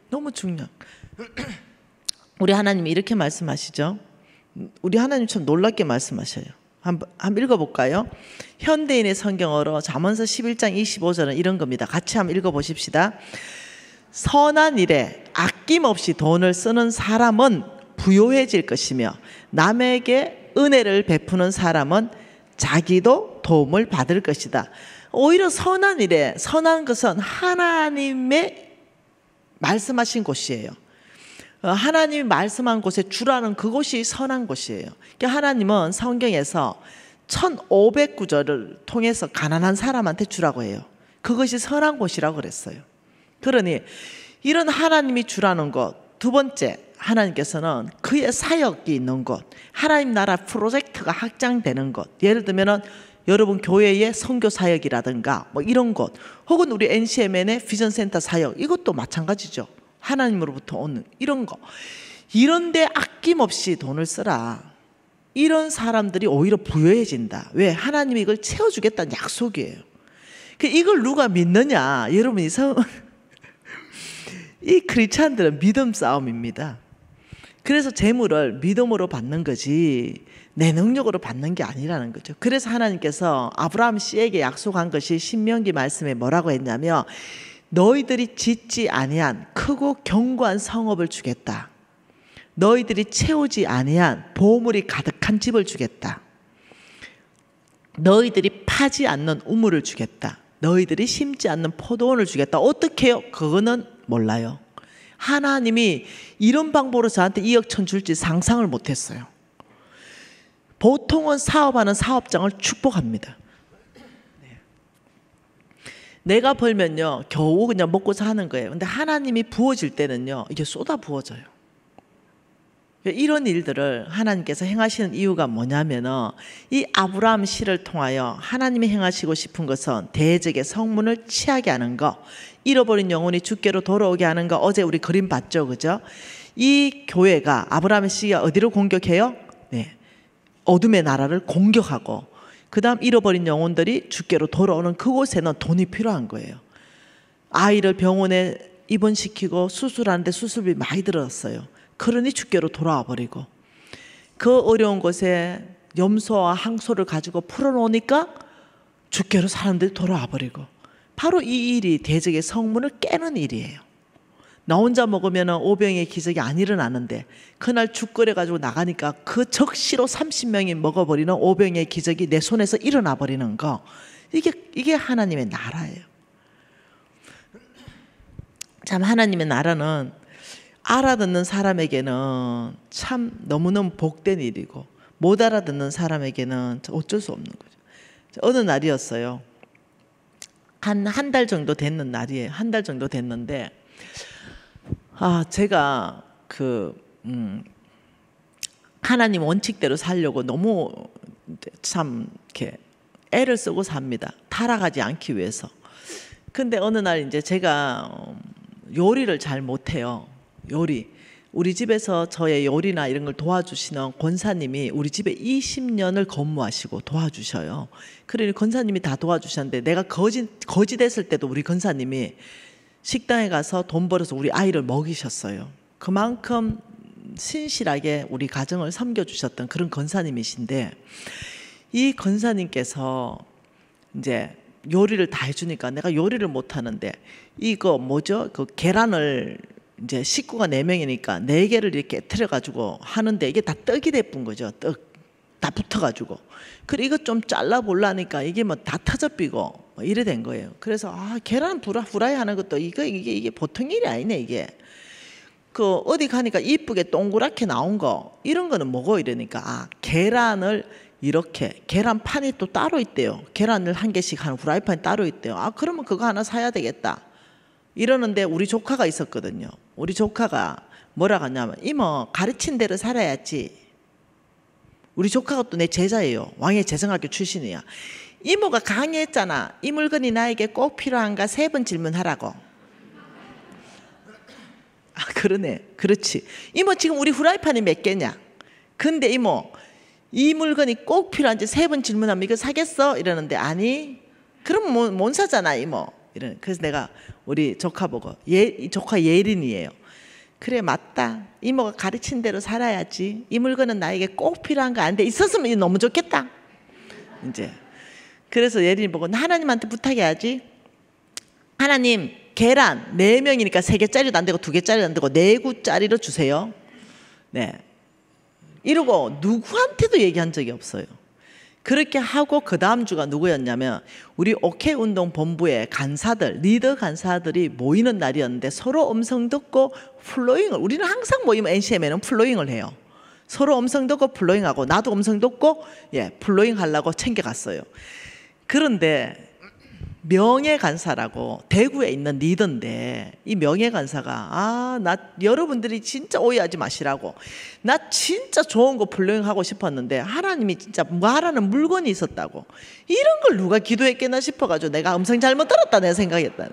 너무 중요한. 우리 하나님이 이렇게 말씀하시죠. 우리 하나님 참 놀랍게 말씀하셔요. 한번 읽어볼까요? 현대인의 성경어로 잠언서 11장 25절은 이런 겁니다. 같이 한번 읽어보십시다. 선한 일에 아낌없이 돈을 쓰는 사람은 부요해질 것이며 남에게 은혜를 베푸는 사람은 자기도 도움을 받을 것이다. 오히려 선한 일에, 선한 것은 하나님의 말씀하신 곳이에요. 하나님이 말씀한 곳에 주라는 그곳이 선한 곳이에요. 그러니까 하나님은 성경에서 1500구절을 통해서 가난한 사람한테 주라고 해요. 그것이 선한 곳이라고 그랬어요. 그러니 이런 하나님이 주라는 곳, 두 번째 하나님께서는 그의 사역이 있는 곳, 하나님 나라 프로젝트가 확장되는 곳, 예를 들면 여러분 교회의 선교 사역이라든가 뭐 이런 곳, 혹은 우리 NCMN의 비전센터 사역, 이것도 마찬가지죠. 하나님으로부터 오는 이런 거, 이런데 아낌없이 돈을 쓰라. 이런 사람들이 오히려 부유해진다. 왜? 하나님이 이걸 채워주겠다는 약속이에요. 이걸 누가 믿느냐? 여러분 이 크리스찬들은 믿음 싸움입니다. 그래서 재물을 믿음으로 받는 거지 내 능력으로 받는 게 아니라는 거죠. 그래서 하나님께서 아브라함 씨에게 약속한 것이 신명기 말씀에 뭐라고 했냐면 너희들이 짓지 아니한 크고 견고한 성읍을 주겠다. 너희들이 채우지 아니한 보물이 가득한 집을 주겠다. 너희들이 파지 않는 우물을 주겠다. 너희들이 심지 않는 포도원을 주겠다. 어떻게 해요? 그거는 몰라요. 하나님이 이런 방법으로 저한테 2억 천 줄지 상상을 못했어요. 보통은 사업하는 사업장을 축복합니다. 내가 벌면요 겨우 그냥 먹고 사는 거예요. 근데 하나님이 부어질 때는요 이게 쏟아 부어져요. 이런 일들을 하나님께서 행하시는 이유가 뭐냐면은 이 아브라함 씨를 통하여 하나님이 행하시고 싶은 것은 대적의 성문을 취하게 하는 거, 잃어버린 영혼이 주께로 돌아오게 하는 거. 어제 우리 그림 봤죠, 그죠? 이 교회가 아브라함 씨가 어디를 공격해요? 네, 어둠의 나라를 공격하고 그 다음 잃어버린 영혼들이 주께로 돌아오는 그곳에는 돈이 필요한 거예요. 아이를 병원에 입원시키고 수술하는데 수술비 많이 들었어요. 그러니 주께로 돌아와 버리고 그 어려운 곳에 염소와 항소를 가지고 풀어놓으니까 주께로 사람들이 돌아와 버리고 바로 이 일이 대적의 성문을 깨는 일이에요. 나 혼자 먹으면 오병의 기적이 안 일어나는데 그날 죽 끓여가지고 나가니까 그 적시로 30명이 먹어버리는 오병의 기적이 내 손에서 일어나 버리는 거, 이게 하나님의 나라예요. 참 하나님의 나라는 알아듣는 사람에게는 참 너무너무 복된 일이고 못 알아듣는 사람에게는 어쩔 수 없는 거죠. 어느 날이었어요. 한 달 정도 됐는 날이에요. 한 달 정도 됐는데 제가 하나님 원칙대로 살려고 너무 참 이렇게 애를 쓰고 삽니다. 타락하지 않기 위해서. 근데 어느 날 이제 제가 요리를 잘 못해요. 우리 집에서 저의 요리나 이런 걸 도와주시는 권사님이 우리 집에 20년을 근무하시고 도와주셔요. 그러니 권사님이 다 도와주셨는데 내가 거지 됐을 때도 우리 권사님이 식당에 가서 돈 벌어서 우리 아이를 먹이셨어요. 그만큼 신실하게 우리 가정을 섬겨주셨던 그런 권사님이신데 이 권사님께서 이제 요리를 다 해주니까 내가 요리를 못하는데 이거 뭐죠? 그 계란을 이제 식구가 4명이니까 4개를 이렇게 틀어가지고 하는데 이게 다 떡이 돼쁜 거죠. 떡 다 붙어가지고. 그래 이거 좀 잘라보려니까 이게 뭐 다 터져삐고 뭐 이래 된 거예요. 그래서 계란 후라이 하는 것도 이게 보통 일이 아니네 이게. 그 어디 가니까 이쁘게 동그랗게 나온 거 이런 거는 뭐고 이러니까 계란을 이렇게 계란판이 또 따로 있대요. 계란을 한 개씩 하는 후라이팬이 따로 있대요. 그러면 그거 하나 사야 되겠다. 이러는데 우리 조카가 있었거든요. 우리 조카가 뭐라고 하냐면 이모 가르친 대로 살아야지. 우리 조카가 또 내 제자예요. 왕의 재성학교 출신이야. 이모가 강의했잖아. 이 물건이 나에게 꼭 필요한가 3번 질문하라고. 그러네. 그렇지. 이모 지금 우리 후라이팬이 몇 개냐? 근데 이모 이 물건이 꼭 필요한지 3번 질문하면 이거 사겠어? 이러는데 아니 그럼 못 사잖아 이모. 그래서 내가 우리 조카 보고 이 조카 예린이에요. 그래 맞다. 이모가 가르친 대로 살아야지. 이 물건은 나에게 꼭 필요한 거 아닌데 있었으면 너무 좋겠다. 이제 그래서 예린이 보고 하나님한테 부탁해야지. 하나님 계란 4명이니까 3개짜리도 안 되고 2개짜리도 안 되고 4구짜리로 주세요. 네. 이러고 누구한테도 얘기한 적이 없어요. 그렇게 하고 그 다음 주가 누구였냐면 우리 오케이 운동 본부의 간사들, 리더 간사들이 모이는 날이었는데 서로 음성 듣고 플로잉을, 우리는 항상 모이면 NCM에는 플로잉을 해요. 서로 음성 듣고 플로잉하고 나도 음성 듣고 플로잉 하려고 챙겨갔어요. 그런데 명예간사라고 대구에 있는 리더인데 이 명예간사가 나 여러분들이 진짜 오해하지 마시라고 나 진짜 좋은 거 플로잉하고 싶었는데 하나님이 진짜 말하는 물건이 있었다고 이런 걸 누가 기도했겠나 싶어가지고 내가 음성 잘못 들었다 내가 생각했다.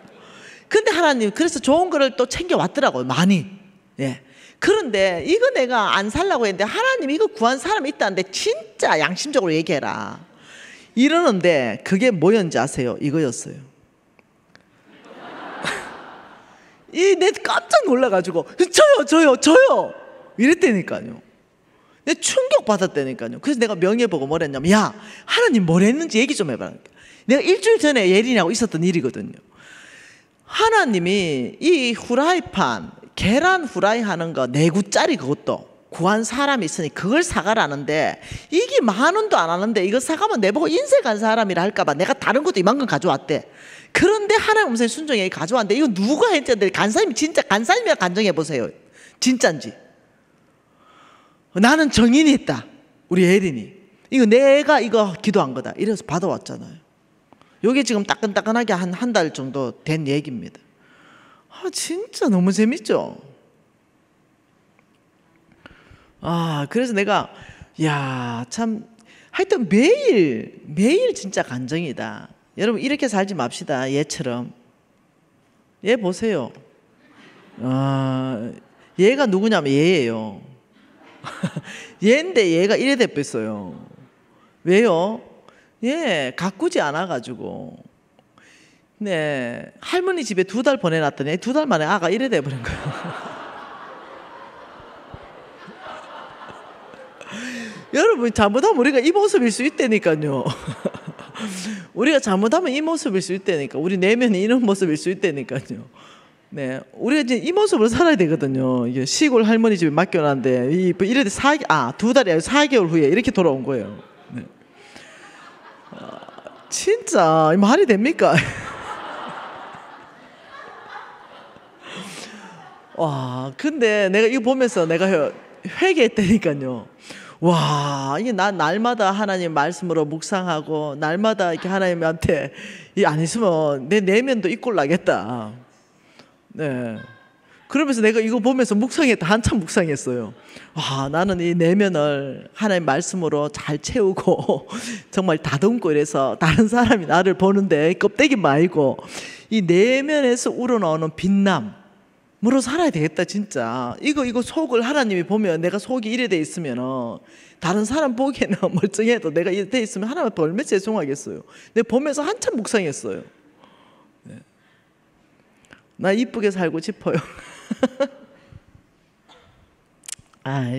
근데 하나님 그래서 좋은 거를 또 챙겨왔더라고요 많이. 그런데 이거 내가 안 살라고 했는데 하나님 이거 구한 사람이 있다는데 진짜 양심적으로 얘기해라 이러는데 그게 뭐였는지 아세요? 이거였어요. 내 깜짝 놀라가지고 저요 이랬다니까요. 내 충격 받았다니까요. 그래서 내가 명예 보고 뭐랬냐면, 야, 하나님 뭘 했는지 얘기 좀 해봐. 내가 일주일 전에 예린이하고 있었던 일이거든요. 하나님이 이 후라이팬 계란 후라이 하는 거 4구짜리 그것도 구한 사람이 있으니 그걸 사가라는데, 이게 10,000원도 안 하는데 이거 사가면 내보고 인색한 사람이라 할까봐 내가 다른 것도 이만큼 가져왔대. 그런데 하나님 음성에 순종해 가져왔는데, 이거 누가 했는데 간사님이 진짜 간사님이라 간정해보세요. 진짠지. 나는 정인이 있다. 우리 예린이. 이거 내가 이거 기도한 거다. 이래서 받아왔잖아요. 요게 지금 따끈따끈하게 한 달 정도 된 얘기입니다. 진짜 너무 재밌죠? 그래서 내가, 참, 하여튼 매일 진짜 간정이다. 여러분, 이렇게 살지 맙시다. 얘처럼. 얘 보세요. 얘가 누구냐면 얘예요. 얘인데 얘가 이래 됐어요. 왜요? 얘 가꾸지 않아가지고. 네, 할머니 집에 2달 보내놨더니 2달 만에 아가 이래 돼버린 거예요. 여러분, 잘못하면 우리가 이 모습일 수 있다니까요. 우리가 잘못하면 이 모습일 수 있다니까. 우리 내면이 이런 모습일 수 있다니까요. 네, 우리가 이제 이 모습으로 살아야 되거든요. 이게 시골 할머니 집에 맡겨놨는데 이래 2달이 아니라 4개월 후에 이렇게 돌아온 거예요. 네. 진짜 말이 됩니까? 와, 근데 내가 이거 보면서 내가 회개했다니까요. 와, 이게 난 날마다 하나님 말씀으로 묵상하고 날마다 이렇게 하나님한테 안 있으면 내 내면도 이 꼴 나겠다. 네. 그러면서 내가 이거 보면서 묵상했다. 한참 묵상했어요. 와, 나는 이 내면을 하나님 말씀으로 잘 채우고 정말 다듬고 이래서 다른 사람이 나를 보는데 껍데기 말고 이 내면에서 우러나오는 빛남으로 살아야 되겠다. 진짜 이거 속을 하나님이 보면, 내가 속이 이래 돼 있으면 다른 사람 보기에는 멀쩡해도 내가 이래 돼 있으면 하나님한테 얼마나 죄송하겠어요. 내가 보면서 한참 묵상했어요. 네. 나 이쁘게 살고 싶어요.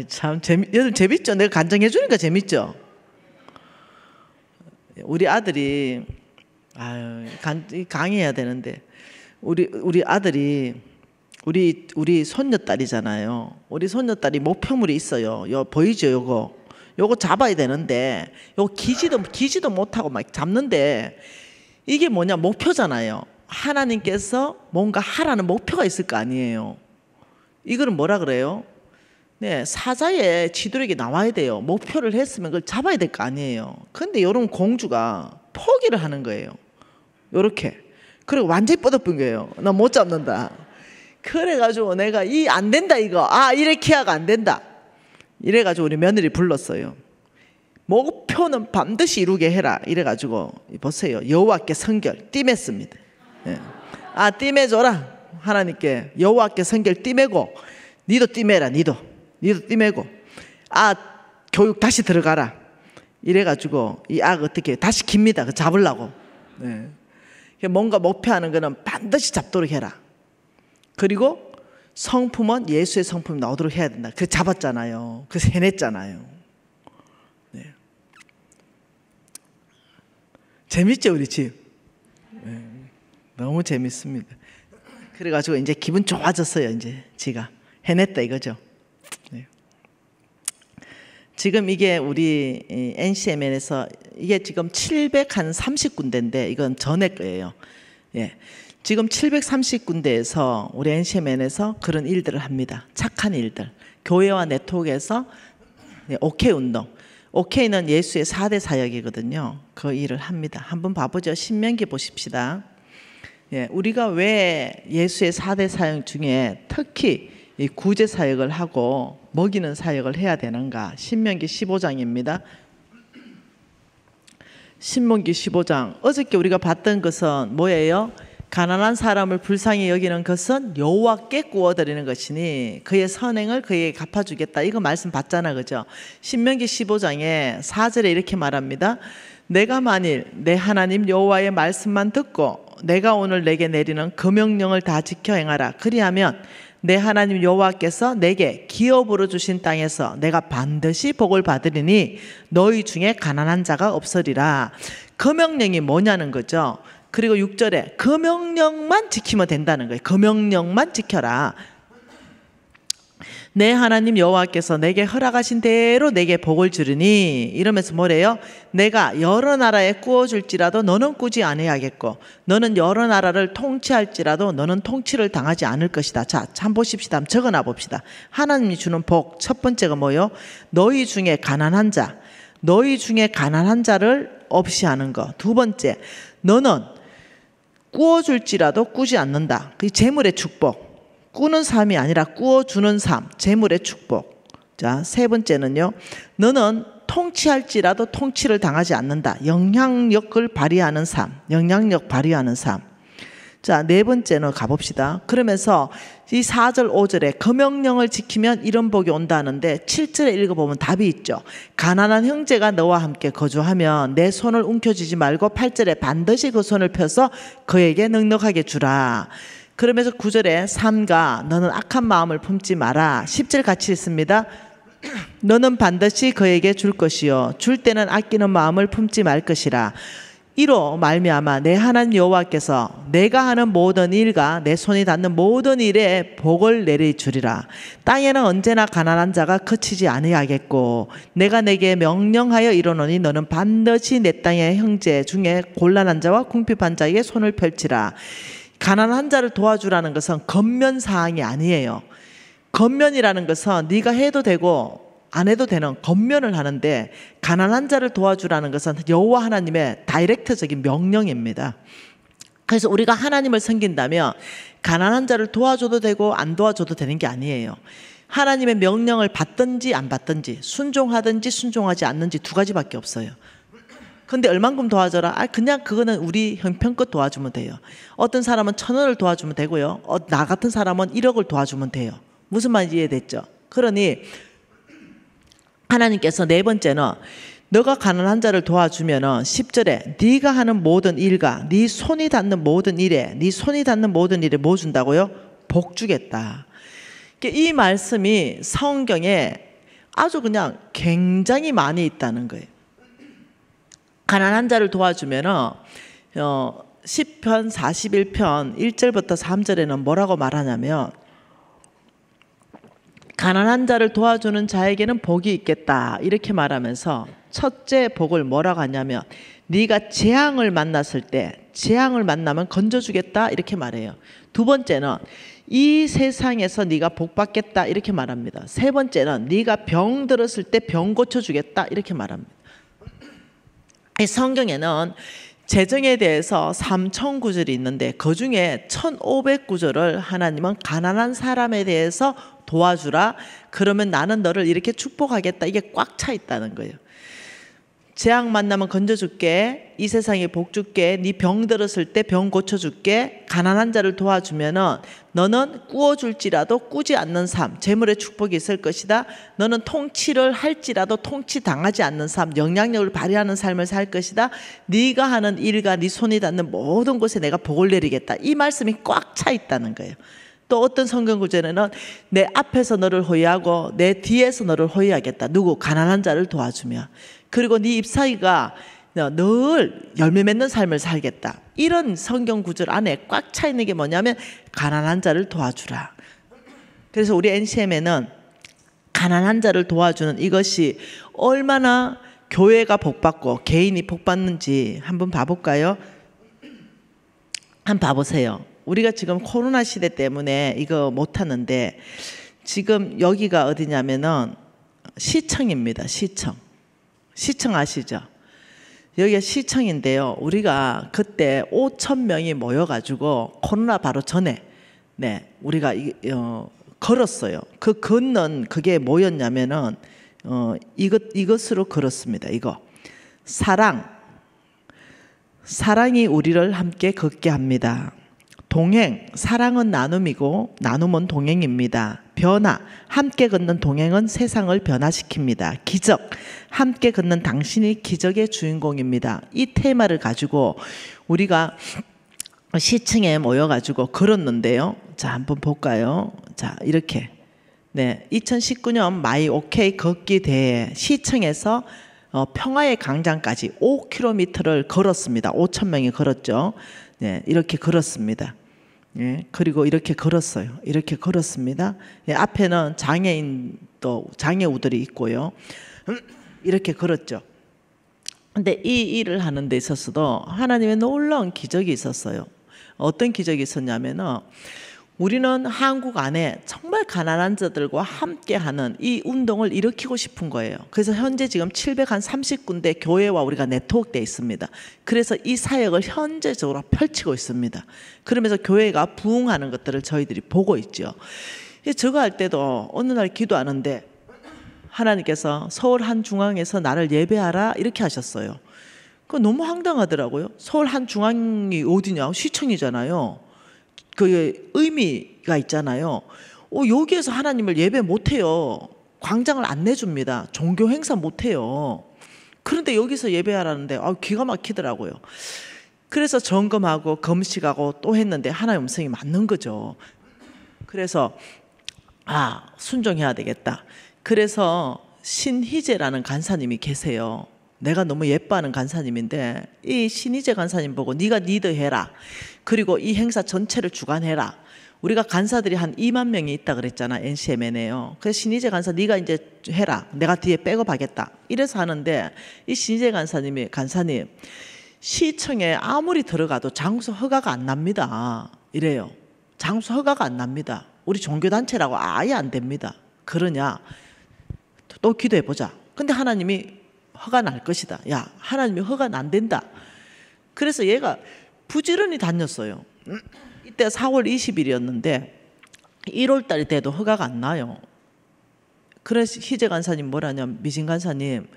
참 여러분 재밌죠? 내가 간증해 주니까 재밌죠? 우리 아들이 강의해야 되는데, 우리 아들이 우리 손녀딸이잖아요. 우리 손녀딸이 목표물이 있어요. 보이죠? 요거 잡아야 되는데 요거 기지도 못하고 막 잡는데, 이게 뭐냐, 목표잖아요. 하나님께서 뭔가 하라는 목표가 있을 거 아니에요. 이거는 뭐라 그래요? 네, 사자의 지도력이 나와야 돼요. 목표를 했으면 그걸 잡아야 될 거 아니에요. 근데 이런 공주가 포기를 하는 거예요. 요렇게. 그리고 완전히 뻗어본 거예요. 나 못 잡는다. 그래가지고 내가 안 된다 이거. 이렇게 하가 안 된다. 이래가지고 우리 며느리 불렀어요. 목표는 반드시 이루게 해라. 이래가지고 보세요. 여호와께 성결 띠맸습니다. 네. 띠매줘라. 하나님께 여호와께 성결 띠매고, 니도 띠매라. 니도 띠매고, 교육 다시 들어가라. 이래가지고 이 어떻게 다시 깁니다. 그 잡으려고. 네. 뭔가 목표하는 거는 반드시 잡도록 해라. 그리고 성품은 예수의 성품이 나오도록 해야 된다. 그래서 잡았잖아요. 그래서 해냈잖아요. 네. 재밌죠, 우리 집? 네. 너무 재밌습니다. 그래가지고 이제 기분 좋아졌어요. 이제 지가 해냈다 이거죠. 네. 지금 이게 우리 NCMN에서 이게 지금 730군데인데 이건 전에 거예요. 예. 지금 730군데에서 우리 NCMN에서 그런 일들을 합니다. 착한 일들. 교회와 네트워크에서 오케이 운동. 오케이는 예수의 4대 사역이거든요. 그 일을 합니다. 한번 봐보죠. 신명기 보십시다. 예, 우리가 왜 예수의 4대 사역 중에 특히 이 구제 사역을 하고 먹이는 사역을 해야 되는가? 신명기 15장입니다. 신명기 15장. 어저께 우리가 봤던 것은 뭐예요? 가난한 사람을 불쌍히 여기는 것은 여호와께 구워드리는 것이니 그의 선행을 그에게 갚아주겠다. 이거 말씀 봤잖아, 그죠? 신명기 15장에 4절에 이렇게 말합니다. 내가 만일 내 하나님 여호와의 말씀만 듣고 내가 오늘 내게 내리는 그 명령을 다 지켜 행하라. 그리하면 내 하나님 여호와께서 내게 기업으로 주신 땅에서 내가 반드시 복을 받으리니 너희 중에 가난한 자가 없으리라. 그 명령이 뭐냐는 거죠. 그리고 6절에 그 명령만 지키면 된다는 거예요. 그 명령만 지켜라. 내 하나님 여호와께서 내게 허락하신 대로 내게 복을 주리니, 이러면서 뭐래요? 내가 여러 나라에 꾸어줄지라도 너는 꾸지 아니하겠고 너는 여러 나라를 통치할지라도 너는 통치를 당하지 않을 것이다. 자, 참 보십시다. 한번 적어놔 봅시다. 하나님이 주는 복 첫 번째가 뭐요? 너희 중에 가난한 자, 너희 중에 가난한 자를 없이 하는 거. 두 번째, 너는 꾸어줄지라도 꾸지 않는다. 그게 재물의 축복. 꾸는 삶이 아니라 꾸어주는 삶, 재물의 축복. 자, 세 번째는요, 너는 통치할지라도 통치를 당하지 않는다. 영향력을 발휘하는 삶, 영향력 발휘하는 삶. 자, 네 번째는 가봅시다. 그러면서 이 4절 5절에 그 명령을 지키면 이런 복이 온다는데 7절에 읽어보면 답이 있죠. 가난한 형제가 너와 함께 거주하면 내 손을 움켜쥐지 말고 8절에 반드시 그 손을 펴서 그에게 넉넉하게 주라. 그러면서 9절에 삼가 너는 악한 마음을 품지 마라. 10절 같이 읽습니다. 너는 반드시 그에게 줄 것이요 줄 때는 아끼는 마음을 품지 말 것이라. 이로 말미암아 내 하나님 여호와께서 내가 하는 모든 일과 내 손이 닿는 모든 일에 복을 내리 주리라. 땅에는 언제나 가난한 자가 그치지 아니하겠고 내가 내게 명령하여 이르노니 너는 반드시 내 땅의 형제 중에 곤란한 자와 궁핍한 자에게 손을 펼치라. 가난한 자를 도와주라는 것은 겉면 사항이 아니에요. 겉면이라는 것은 네가 해도 되고 안 해도 되는 겉면을 하는데, 가난한 자를 도와주라는 것은 여호와 하나님의 다이렉트적인 명령입니다. 그래서 우리가 하나님을 섬긴다면 가난한 자를 도와줘도 되고 안 도와줘도 되는 게 아니에요. 하나님의 명령을 받든지 안 받든지, 순종하든지 순종하지 않는지 두 가지밖에 없어요. 근데 얼만큼 도와줘라? 그냥 그거는 우리 형편껏 도와주면 돼요. 어떤 사람은 1,000원을 도와주면 되고요. 나 같은 사람은 1억을 도와주면 돼요. 무슨 말인지 이해됐죠? 그러니 하나님께서 네 번째는 너가 가난한 자를 도와주면은 10절에 네가 하는 모든 일과 네 손이 닿는 모든 일에, 네 손이 닿는 모든 일에 뭐 준다고요? 복 주겠다. 이 말씀이 성경에 아주 그냥 굉장히 많이 있다는 거예요. 가난한 자를 도와주면은 10편 41편 1절부터 3절에는 뭐라고 말하냐면, 가난한 자를 도와주는 자에게는 복이 있겠다 이렇게 말하면서 첫째 복을 뭐라고 하냐면, 네가 재앙을 만났을 때, 재앙을 만나면 건져주겠다 이렇게 말해요. 두 번째는 이 세상에서 네가 복 받겠다 이렇게 말합니다. 세 번째는 네가 병 들었을 때 병 고쳐주겠다 이렇게 말합니다. 성경에는 재정에 대해서 3,000구절이 있는데 그 중에 1,500구절을 하나님은 가난한 사람에 대해서 도와주라, 그러면 나는 너를 이렇게 축복하겠다, 이게 꽉 차 있다는 거예요. 재앙 만나면 건져줄게, 이 세상에 복 줄게, 네 병 들었을 때 병 고쳐줄게, 가난한 자를 도와주면은 너는 꾸어줄지라도 꾸지 않는 삶, 재물의 축복이 있을 것이다. 너는 통치를 할지라도 통치 당하지 않는 삶, 영향력을 발휘하는 삶을 살 것이다. 네가 하는 일과 네 손이 닿는 모든 곳에 내가 복을 내리겠다. 이 말씀이 꽉 차 있다는 거예요. 또 어떤 성경 구절에는 내 앞에서 너를 호위하고 내 뒤에서 너를 호위하겠다. 누구? 가난한 자를 도와주며. 그리고 네 잎사귀가 늘 열매 맺는 삶을 살겠다. 이런 성경 구절 안에 꽉 차 있는 게 뭐냐면 가난한 자를 도와주라. 그래서 우리 NCM에는 가난한 자를 도와주는 이것이 얼마나 교회가 복받고 개인이 복받는지 한번 봐볼까요? 한번 봐보세요. 우리가 지금 코로나 시대 때문에 이거 못하는데, 지금 여기가 어디냐면은 시청입니다. 시청. 시청 아시죠? 여기가 시청인데요. 우리가 그때 5,000명이 모여가지고 코로나 바로 전에 우리가 걸었어요. 그 걷는 그게 뭐였냐면은 이것으로 걸었습니다. 이거 사랑이 우리를 함께 걷게 합니다. 동행, 사랑은 나눔이고 나눔은 동행입니다. 변화, 함께 걷는 동행은 세상을 변화시킵니다. 기적, 함께 걷는 당신이 기적의 주인공입니다. 이 테마를 가지고 우리가 시청에 모여가지고 걸었는데요. 자, 한번 볼까요? 자, 이렇게. 네, 2019년 마이 오케이 걷기 대회 시청에서 평화의 광장까지 5km를 걸었습니다. 5,000명이 걸었죠. 네, 이렇게 걸었습니다. 예, 그리고 이렇게 걸었어요. 이렇게 걸었습니다. 예, 앞에는 장애우들이 있고요. 이렇게 걸었죠. 근데 이 일을 하는 데 있어서도 하나님의 놀라운 기적이 있었어요. 어떤 기적이 있었냐면은 우리는 한국 안에 정말 가난한 자들과 함께하는 이 운동을 일으키고 싶은 거예요. 그래서 현재 지금 730군데 교회와 우리가 네트워크되어 있습니다. 그래서 이 사역을 현재적으로 펼치고 있습니다. 그러면서 교회가 부흥하는 것들을 저희들이 보고 있죠. 저거 할 때도 어느 날 기도하는데 하나님께서 서울 한 중앙에서 나를 예배하라 이렇게 하셨어요. 그거 너무 황당하더라고요. 서울 한 중앙이 어디냐? 시청이잖아요. 그 의미가 있잖아요. 여기에서 하나님을 예배 못해요. 광장을 안 내줍니다. 종교 행사 못해요. 그런데 여기서 예배하라는데 기가 막히더라고요. 그래서 점검하고 검식하고 또 했는데 하나님의 음성이 맞는 거죠. 그래서 순종해야 되겠다. 그래서 신희재라는 간사님이 계세요. 내가 너무 예뻐하는 간사님인데 이 신희재 간사님 보고 네가 리더해라. 그리고 이 행사 전체를 주관해라. 우리가 간사들이 한 2만 명이 있다 그랬잖아. NCMN에요. 그래서 신희재 간사 네가 이제 해라. 내가 뒤에 백업하겠다. 이래서 하는데 이 신희재 간사님 시청에 아무리 들어가도 장소 허가가 안 납니다. 이래요. 장소 허가가 안 납니다. 우리 종교단체라고 아예 안 됩니다. 그러냐? 또 기도해보자. 근데 하나님이 허가 날 것이다. 야, 하나님이 허가는 안 된다. 그래서 얘가 부지런히 다녔어요. 이때 4월 20일이었는데 1월 달이 돼도 허가가 안 나요. 그래서 희재 간사님 뭐라냐면 미신 간사님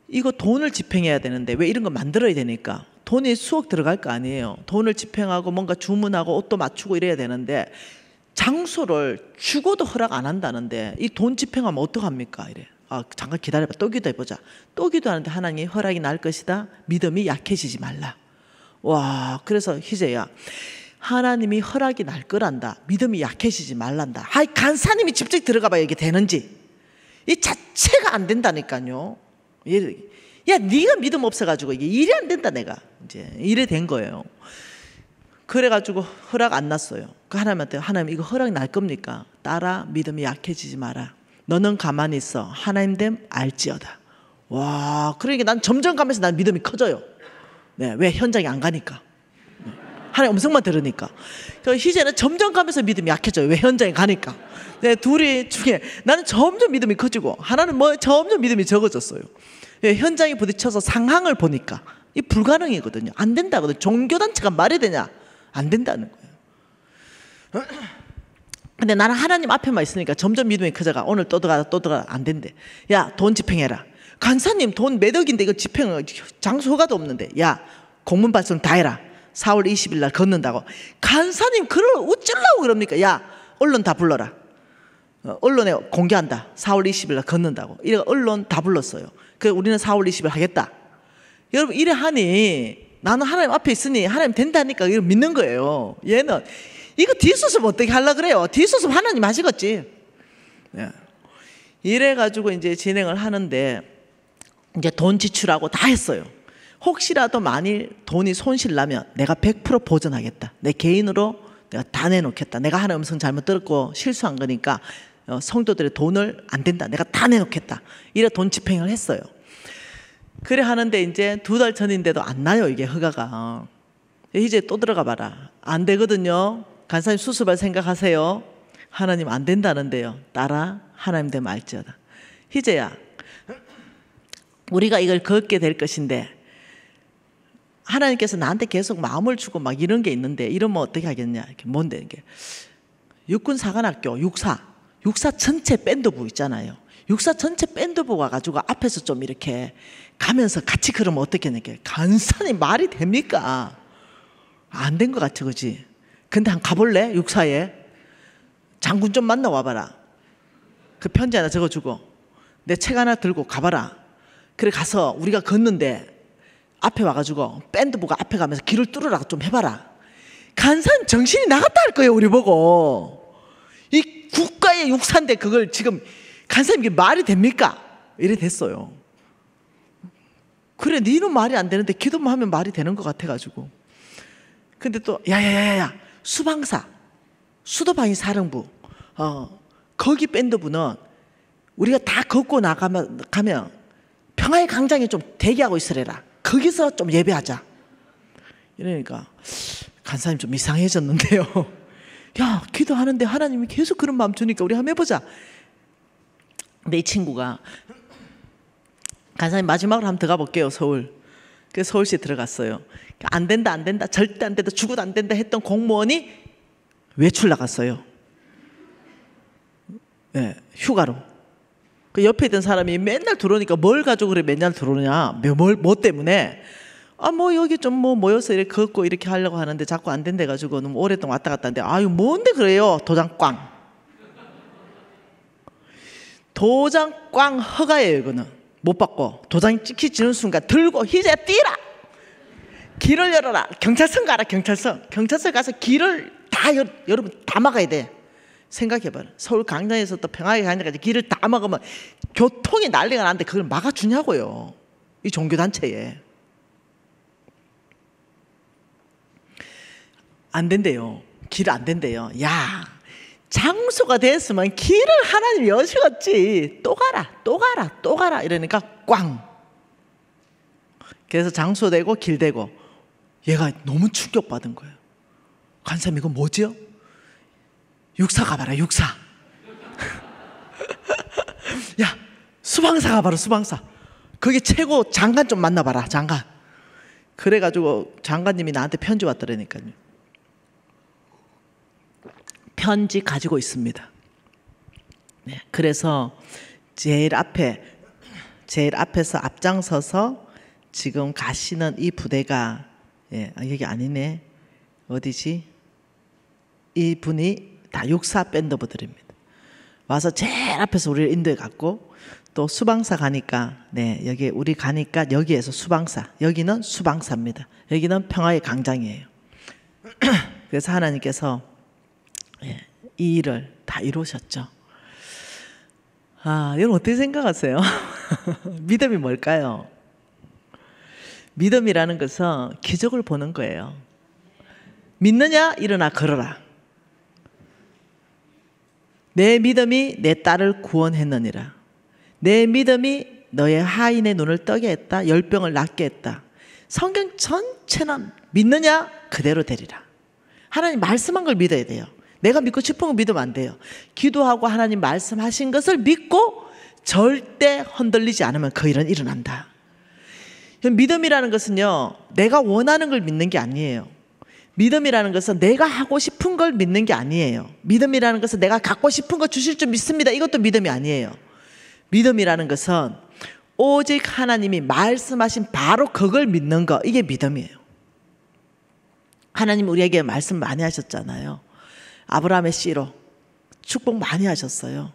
이거 돈을 집행해야 되는데 왜 이런 거 만들어야 되니까 돈이 수억 들어갈 거 아니에요. 돈을 집행하고 뭔가 주문하고 옷도 맞추고 이래야 되는데 장소를 주고도 허락 안 한다는데 이 돈 집행하면 어떡합니까? 이래. 잠깐 기다려봐. 또 기도해보자. 또 기도하는데 하나님이 허락이 날 것이다. 믿음이 약해지지 말라. 와, 그래서 희재야 하나님이 허락이 날 거란다. 믿음이 약해지지 말란다. 간사님이 직접 들어가 봐야 이게 되는지. 이 자체가 안 된다니까요. 야, 네가 믿음 없어가지고 이게 일이 안 된다. 내가 이제 이래 된 거예요. 그래가지고 허락 안 났어요. 그 하나님한테 하나님 이거 허락 날 겁니까? 딸아 믿음이 약해지지 마라. 너는 가만히 있어. 하나님 됨 알지어다. 와, 그러니까 난 점점 가면서 난 믿음이 커져요. 네, 왜 현장에 안 가니까. 하나님 음성만 들으니까. 그 희재는 점점 가면서 믿음이 약해져요. 왜 현장에 가니까. 네, 둘이 중에 나는 점점 믿음이 커지고 하나는 점점 믿음이 적어졌어요. 네, 현장에 부딪혀서 상황을 보니까 이 불가능이거든요. 안 된다거든요. 종교단체가 말이 되냐? 안 된다는 거예요. 근데 나는 하나님 앞에만 있으니까 점점 믿음이 커져가. 오늘 또 들어가 안 된대. 야, 돈 집행해라. 간사님 돈 몇 억인데 이거 집행 장소 허가도 없는데. 야, 공문 발송 다 해라. 4월 20일 날 걷는다고. 간사님 그걸 어쩌려고 그럽니까? 야, 언론 다 불러라. 언론에 공개한다. 4월 20일 날 걷는다고. 이래 언론 다 불렀어요. 그래서 우리는 4월 20일 하겠다. 여러분 이래 하니 나는 하나님 앞에 있으니 하나님 된다니까 이걸 믿는 거예요. 얘는 이거 뒷수습 어떻게 하려고 그래요? 뒷수습 하나님 하시겠지. 예. 이래가지고 이제 진행을 하는데 이제 돈 지출하고 다 했어요. 혹시라도 만일 돈이 손실 나면 내가 100% 보전하겠다. 내 개인으로 내가 다 내놓겠다. 내가 하나님 음성 잘못 들었고 실수한 거니까 성도들의 돈을 안 된다. 내가 다 내놓겠다. 이래 돈 집행을 했어요. 그래 하는데 이제 2달 전인데도 안 나요. 이게 허가가. 이제 또 들어가 봐라. 안 되거든요. 간사님 수습할 생각하세요. 하나님 안 된다는데요. 딸아 하나님 되면 알지어다. 희재야 우리가 이걸 걷게 될 것인데 하나님께서 나한테 계속 마음을 주고 막 이런 게 있는데 이러면 어떻게 하겠냐. 이렇게 뭔데 이게 육군사관학교 육사 전체 밴드부 있잖아요. 육사 전체 밴드부 와가지고 앞에서 좀 이렇게 가면서 같이 그러면 어떻겠냐. 간사님 말이 됩니까? 안 된 것 같아, 그지? 근데 한 가볼래? 육사에 장군 좀 만나 와봐라. 그 편지 하나 적어주고 내 책 하나 들고 가봐라. 그래 가서 우리가 걷는데 앞에 와가지고 밴드부가 앞에 가면서 길을 뚫으라고 좀 해봐라. 간사님 정신이 나갔다 할 거예요. 우리 보고. 이 국가의 육사인데 그걸 지금 간사님 이게 말이 됩니까? 이래 됐어요. 그래 니는 말이 안 되는데 기도만 하면 말이 되는 것 같아가지고. 근데 또 야야야야 수방사 수도방위 사령부 거기 밴드부는 우리가 다 걷고 가면 평화의 광장에 좀 대기하고 있으래라. 거기서 좀 예배하자. 이러니까 간사님 좀 이상해졌는데요. 야 기도하는데 하나님이 계속 그런 마음 주니까 우리 한번 해보자. 근데 이 친구가 간사님 마지막으로 한번 들어가 볼게요. 서울. 그래서 서울시에 들어갔어요. 안 된다 안 된다 절대 안 된다 죽어도 안 된다 했던 공무원이 외출 나갔어요. 네, 휴가로. 그 옆에 있던 사람이 맨날 들어오니까 뭘 가지고 그래 맨날 들어오냐 뭐 때문에 뭐 여기 좀 뭐 모여서 이렇게 걷고 이렇게 하려고 하는데 자꾸 안 된대 가지고 너무 오랫동안 왔다 갔다 하는데 아유 뭔데 그래요. 도장꽝 허가예요. 이거는 못 받고 도장이 찍히지는 순간 들고 희재 뛰라 길을 열어라. 경찰서 가라. 경찰서 가서 길을 다 여러분 다 막아야 돼. 생각해봐라. 서울 광장에서 또 평화의 광장까지 길을 다 막으면 교통이 난리가 나는데 그걸 막아주냐고요. 이 종교단체에. 안 된대요. 길 안 된대요. 야 장소가 됐으면 길을 하나님 여시겠지. 또 가라 이러니까 꽝. 그래서 장소 되고 길 되고 얘가 너무 충격받은 거예요. 간사님 이거 뭐지요? 육사 가봐라. 육사. 야 수방사 가봐라. 수방사. 거기 최고 장관 좀 만나봐라. 장관. 그래가지고 장관님이 나한테 편지 왔더라니까요. 편지 가지고 있습니다. 네, 그래서 제일 앞에서 앞장서서 지금 가시는 이 부대가 여기 아니네. 어디지? 이 분이 다 육사 밴더부들입니다. 와서 제일 앞에서 우리를 인도해 갔고 또 수방사 가니까 여기 우리 가니까 여기에서 수방사 여기는 수방사입니다. 여기는 평화의 광장이에요. 그래서 하나님께서 이 일을 다 이루셨죠. 여러분 어떻게 생각하세요? 믿음이 뭘까요? 믿음이라는 것은 기적을 보는 거예요. 믿느냐? 일어나 걸어라. 내 믿음이 내 딸을 구원했느니라. 내 믿음이 너의 하인의 눈을 뜨게 했다. 열병을 낫게 했다. 성경 전체는 믿느냐? 그대로 되리라. 하나님 말씀한 걸 믿어야 돼요. 내가 믿고 싶은 거 믿으면 안 돼요. 기도하고 하나님 말씀하신 것을 믿고 절대 흔들리지 않으면 그 일은 일어난다. 믿음이라는 것은요, 내가 원하는 걸 믿는 게 아니에요. 믿음이라는 것은 내가 하고 싶은 걸 믿는 게 아니에요. 믿음이라는 것은 내가 갖고 싶은 거 주실 줄 믿습니다. 이것도 믿음이 아니에요. 믿음이라는 것은 오직 하나님이 말씀하신 바로 그걸 믿는 거, 이게 믿음이에요. 하나님 우리에게 말씀 많이 하셨잖아요. 아브라함의 씨로 축복 많이 하셨어요.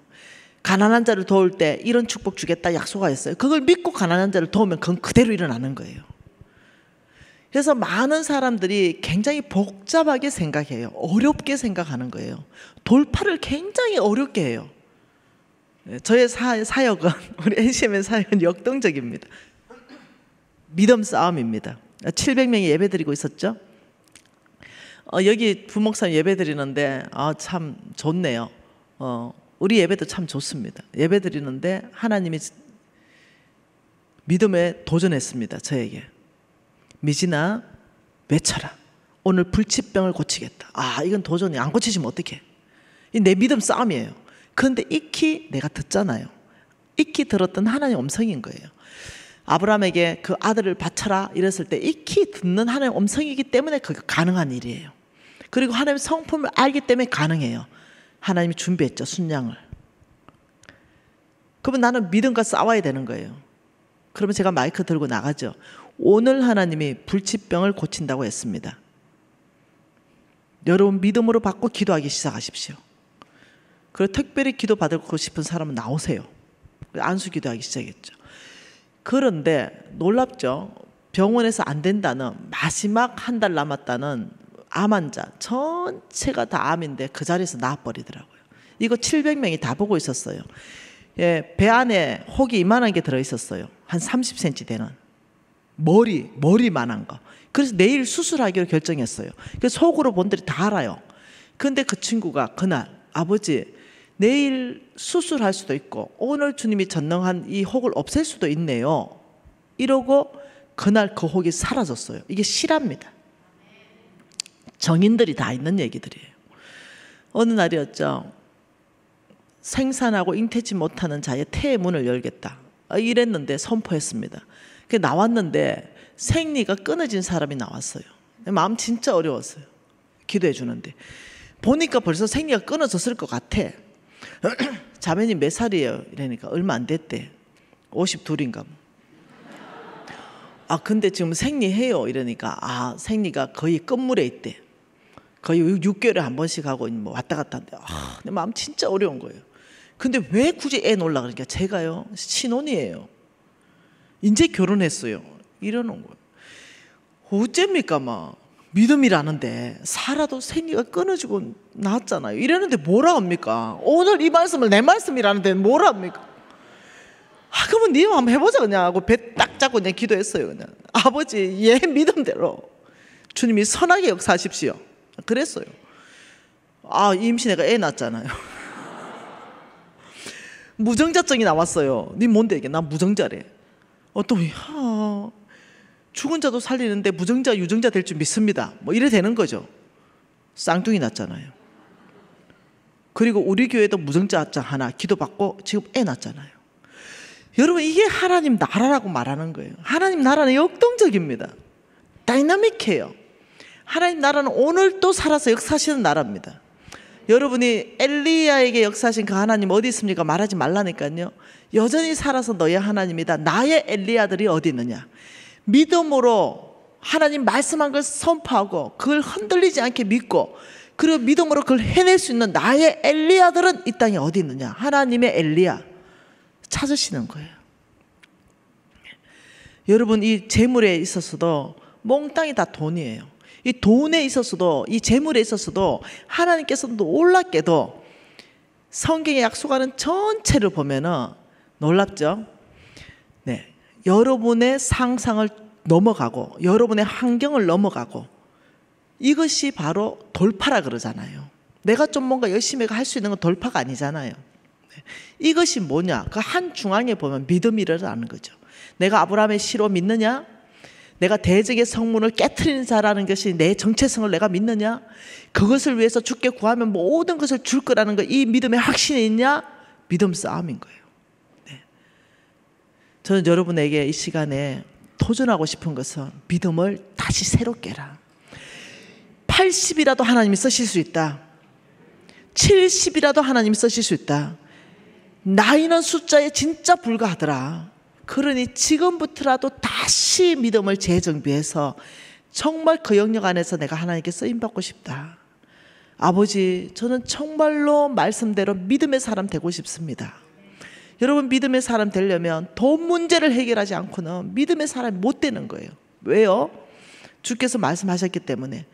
가난한 자를 도울 때 이런 축복 주겠다 약속하셨어요. 그걸 믿고 가난한 자를 도우면 그건 그대로 일어나는 거예요. 그래서 많은 사람들이 굉장히 복잡하게 생각해요. 어렵게 생각하는 거예요. 돌파를 굉장히 어렵게 해요. 저의 사역은 우리 NCM의 사역은 역동적입니다. 믿음 싸움입니다. 700명이 예배드리고 있었죠. 여기 부목사님 예배드리는데 참 좋네요. 우리 예배도 참 좋습니다. 예배드리는데 하나님이 믿음에 도전했습니다. 저에게. 미진아 외쳐라. 오늘 불치병을 고치겠다. 이건 도전이 안 고치시면 어떡해. 내 믿음 싸움이에요. 그런데 익히 내가 듣잖아요. 익히 들었던 하나님의 음성인 거예요. 아브라함에게 그 아들을 바쳐라 이랬을 때 익히 듣는 하나님의 음성이기 때문에 그게 가능한 일이에요. 그리고 하나님의 성품을 알기 때문에 가능해요. 하나님이 준비했죠. 순양을. 그러면 나는 믿음과 싸워야 되는 거예요. 그러면 제가 마이크 들고 나가죠. 오늘 하나님이 불치병을 고친다고 했습니다. 여러분 믿음으로 받고 기도하기 시작하십시오. 그리고 특별히 기도 받고 싶은 사람은 나오세요. 안수 기도하기 시작했죠. 그런데 놀랍죠. 병원에서 안 된다는, 마지막 한 달 남았다는 암 환자 전체가 다 암인데 그 자리에서 나와버리더라고요. 이거 700명이 다 보고 있었어요. 예, 배 안에 혹이 이만한 게 들어있었어요. 한 30cm 되는 머리만한 거. 그래서 내일 수술하기로 결정했어요. 그래서 속으로 본들이 다 알아요. 근데 그 친구가 그날 아버지 내일 수술할 수도 있고 오늘 주님이 전능한 이 혹을 없앨 수도 있네요. 이러고 그날 그 혹이 사라졌어요. 이게 실화입니다. 정인들이 다 있는 얘기들이에요. 어느 날이었죠. 생산하고 잉태치 못하는 자의 태의 문을 열겠다. 이랬는데 선포했습니다. 나왔는데 생리가 끊어진 사람이 나왔어요. 마음 진짜 어려웠어요. 기도해 주는데 보니까 벌써 생리가 끊어졌을 것 같아. 자매님 몇 살이에요? 이러니까 얼마 안 됐대. 52인가. 근데 지금 생리해요. 이러니까 생리가 거의 끝물에 있대. 거의 6개월에 한 번씩 하고 뭐 왔다 갔다 하는데 내 마음 진짜 어려운 거예요. 근데 왜 굳이 애 놓으려고 그러니까 제가요 신혼이에요. 이제 결혼했어요. 이러는 거예요. 어쩝니까 막 믿음이라는데 살아도 생리가 끊어지고 나왔잖아요. 이러는데 뭐라 합니까? 오늘 이 말씀을 내 말씀이라는데 뭐라 합니까? 그러면 니 한번 해보자 그냥 하고 배 딱 잡고 그냥 기도했어요. 그냥 아버지 얘 믿음대로 주님이 선하게 역사하십시오. 그랬어요. 임신해가 애 낳았잖아요. 무정자증이 나왔어요. 니 뭔데 이게? 난 무정자래. 죽은 자도 살리는데 무정자 유정자 될 줄 믿습니다. 뭐 이래 되는 거죠. 쌍둥이 낳았잖아요. 그리고 우리 교회도 무정자 하나 기도받고 지금 애 낳았잖아요. 여러분 이게 하나님 나라라고 말하는 거예요. 하나님 나라는 역동적입니다. 다이나믹해요. 하나님 나라는 오늘도 살아서 역사하시는 나라입니다. 여러분이 엘리야에게 역사하신 그 하나님 어디 있습니까? 말하지 말라니까요. 여전히 살아서 너의 하나님이다. 나의 엘리야들이 어디 있느냐? 믿음으로 하나님 말씀한 걸 선포하고 그걸 흔들리지 않게 믿고 그리고 믿음으로 그걸 해낼 수 있는 나의 엘리야들은 이 땅에 어디 있느냐? 하나님의 엘리야 찾으시는 거예요. 여러분 이 재물에 있어서도 몽땅이 다 돈이에요. 이 돈에 있어서도 이 재물에 있어서도 하나님께서 놀랍게도 성경에 약속하는 전체를 보면은 놀랍죠? 네, 여러분의 상상을 넘어가고 여러분의 환경을 넘어가고 이것이 바로 돌파라 그러잖아요. 내가 좀 뭔가 열심히 할 수 있는 건 돌파가 아니잖아요. 이것이 뭐냐? 그 한 중앙에 보면 믿음이라는 거죠. 내가 아브라함의 시로 믿느냐? 내가 대적의 성문을 깨트리는 자라는 것이 내 정체성을 내가 믿느냐? 그것을 위해서 주께 구하면 모든 것을 줄 거라는 거, 이 믿음의 확신이 있냐? 믿음 싸움인 거예요. 네. 저는 여러분에게 이 시간에 도전하고 싶은 것은 믿음을 다시 새롭게 해라. 80이라도 하나님이 쓰실 수 있다. 70이라도 하나님이 쓰실 수 있다. 나이는 숫자에 진짜 불과하더라. 그러니 지금부터라도 다시 믿음을 재정비해서 정말 그 영역 안에서 내가 하나님께 쓰임받고 싶다. 아버지, 저는 정말로 말씀대로 믿음의 사람 되고 싶습니다. 여러분 믿음의 사람 되려면 돈 문제를 해결하지 않고는 믿음의 사람이 못 되는 거예요. 왜요? 주께서 말씀하셨기 때문에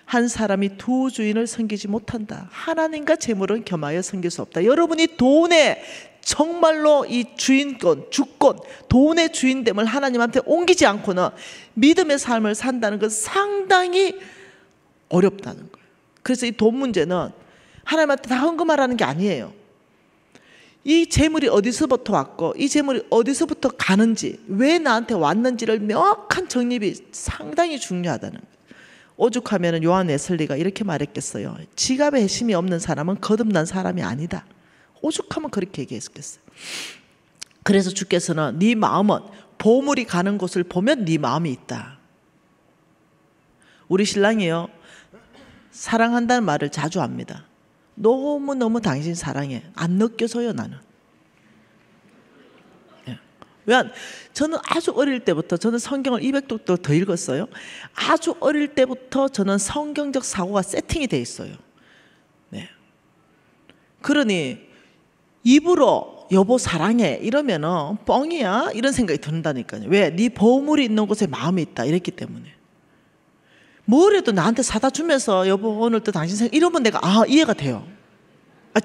한 사람이 두 주인을 섬기지 못한다. 하나님과 재물은 겸하여 섬길 수 없다. 여러분이 돈에 정말로 이 주인권, 주권, 돈의 주인됨을 하나님한테 옮기지 않고는 믿음의 삶을 산다는 건 상당히 어렵다는 거예요. 그래서 이 돈 문제는 하나님한테 다 헌금하라는 게 아니에요. 이 재물이 어디서부터 왔고 이 재물이 어디서부터 가는지 왜 나한테 왔는지를 명확한 정립이 상당히 중요하다는 거예요. 오죽하면 요한 웨슬리가 이렇게 말했겠어요. 지갑에 핵심이 없는 사람은 거듭난 사람이 아니다. 오죽하면 그렇게 얘기했겠어요. 그래서 주께서는 네 마음은 보물이 가는 곳을 보면 네 마음이 있다. 우리 신랑이요, 사랑한다는 말을 자주 합니다. 너무너무 당신 사랑해. 안 느껴져요 나는. 왜? 저는 아주 어릴 때부터, 저는 성경을 200독도 더 읽었어요. 아주 어릴 때부터 저는 성경적 사고가 세팅이 돼 있어요. 네. 그러니 입으로 여보 사랑해 이러면은 뻥이야 이런 생각이 든다니까요. 왜? 네 보물이 있는 곳에 마음이 있다 이랬기 때문에. 뭐래도 나한테 사다 주면서 여보 오늘 또 당신 생각 이러면 내가 이해가 돼요.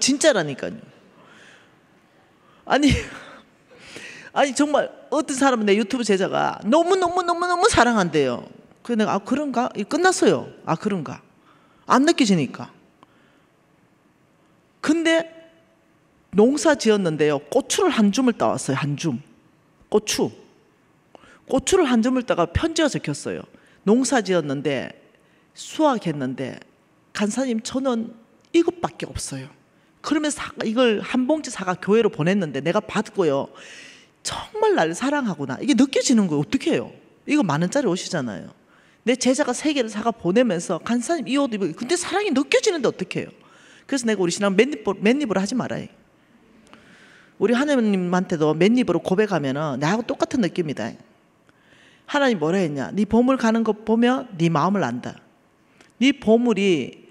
진짜라니까요. 아니 정말 어떤 사람은 내 유튜브 제자가 너무 사랑한대요. 그래서 내가 그런가? 끝났어요. 그런가? 안 느껴지니까. 근데 농사 지었는데요, 고추를 한 줌을 따왔어요. 한 줌. 고추를 한 줌을 따가 편지가 적혔어요. 농사 지었는데 수확했는데 간사님 저는 이것밖에 없어요. 그러면서 이걸 한 봉지 사가 교회로 보냈는데 내가 받고요, 정말 나를 사랑하구나 이게 느껴지는 거예요. 어떻게 해요? 이거 10,000원짜리 옷이잖아요. 내 제자가 3개를 사가 보내면서 간사님 이 옷 입어. 근데 사랑이 느껴지는데 어떻게 해요? 그래서 내가 우리 신랑 맨입으로 하지 말아요. 우리 하나님한테도 맨입으로 고백하면은 나하고 똑같은 느낌이다. 하나님 뭐라 했냐? 네 보물 가는 거 보면 네 마음을 안다. 네 보물이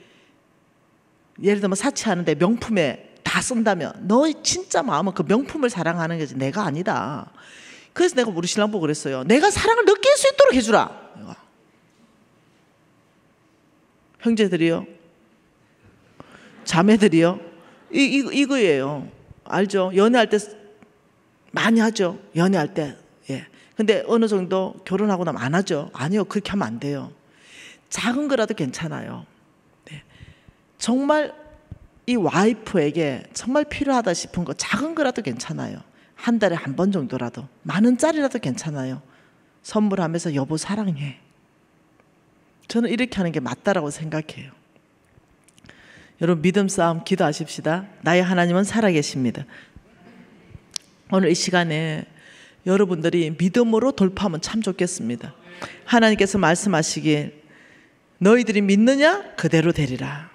예를 들면 사치하는데 명품에 다 쓴다면 너의 진짜 마음은 그 명품을 사랑하는 거지 내가 아니다. 그래서 내가 우리 신랑 보고 그랬어요. 내가 사랑을 느낄 수 있도록 해주라. 형제들이요, 자매들이요, 이거예요. 알죠? 연애할 때 많이 하죠. 연애할 때. 예. 근데 어느 정도 결혼하고 나면 안 하죠. 아니요, 그렇게 하면 안 돼요. 작은 거라도 괜찮아요. 네. 정말 이 와이프에게 정말 필요하다 싶은 거 작은 거라도 괜찮아요. 한 달에 한 번 정도라도 10,000원짜리라도 괜찮아요. 선물하면서 여보 사랑해. 저는 이렇게 하는 게 맞다라고 생각해요. 여러분 믿음 싸움 기도하십시다. 나의 하나님은 살아계십니다. 오늘 이 시간에 여러분들이 믿음으로 돌파하면 참 좋겠습니다. 하나님께서 말씀하시길 너희들이 믿느냐 그대로 되리라.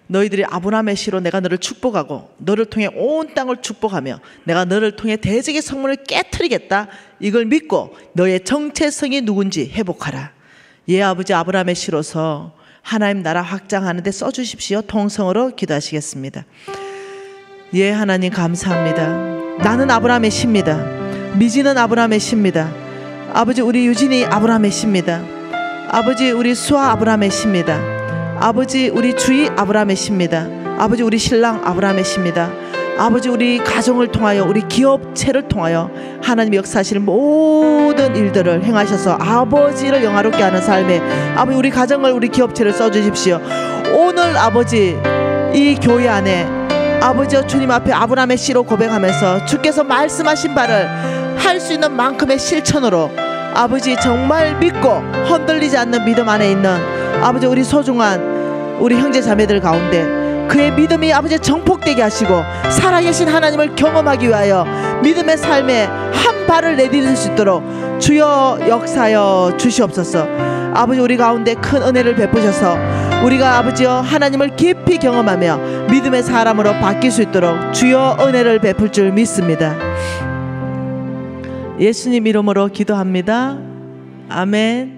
너희들이 아브라함의 씨로 내가 너를 축복하고 너를 통해 온 땅을 축복하며 내가 너를 통해 대적의 성문을 깨트리겠다. 이걸 믿고 너의 정체성이 누군지 회복하라. 예 아버지 아브라함의 씨로서 하나님 나라 확장하는 데 써주십시오. 통성으로 기도하시겠습니다. 예 하나님 감사합니다. 나는 아브라함의 씨입니다. 미지는 아브라함의 씨입니다. 아버지 우리 유진이 아브라함의 씨입니다. 아버지 우리 수아 아브라함의 씨입니다. 아버지 우리 주희 아브라함의 씨입니다. 아버지 우리 신랑 아브라함의 씨입니다. 아버지 우리 가정을 통하여 우리 기업체를 통하여 하나님 역사하실 모든 일들을 행하셔서 아버지를 영화롭게 하는 삶에 아버지 우리 가정을 우리 기업체를 써주십시오. 오늘 아버지 이 교회 안에 아버지여 주님 앞에 아브라함의 씨로 고백하면서 주께서 말씀하신 바를 할 수 있는 만큼의 실천으로 아버지 정말 믿고 흔들리지 않는 믿음 안에 있는 아버지 우리 소중한 우리 형제 자매들 가운데 그의 믿음이 아버지 정폭되게 하시고 살아계신 하나님을 경험하기 위하여 믿음의 삶에 한 발을 내디딜 수 있도록 주여 역사하여 주시옵소서. 아버지 우리 가운데 큰 은혜를 베푸셔서 우리가 아버지여 하나님을 깊이 경험하며 믿음의 사람으로 바뀔 수 있도록 주여 은혜를 베풀 줄 믿습니다. 예수님 이름으로 기도합니다. 아멘.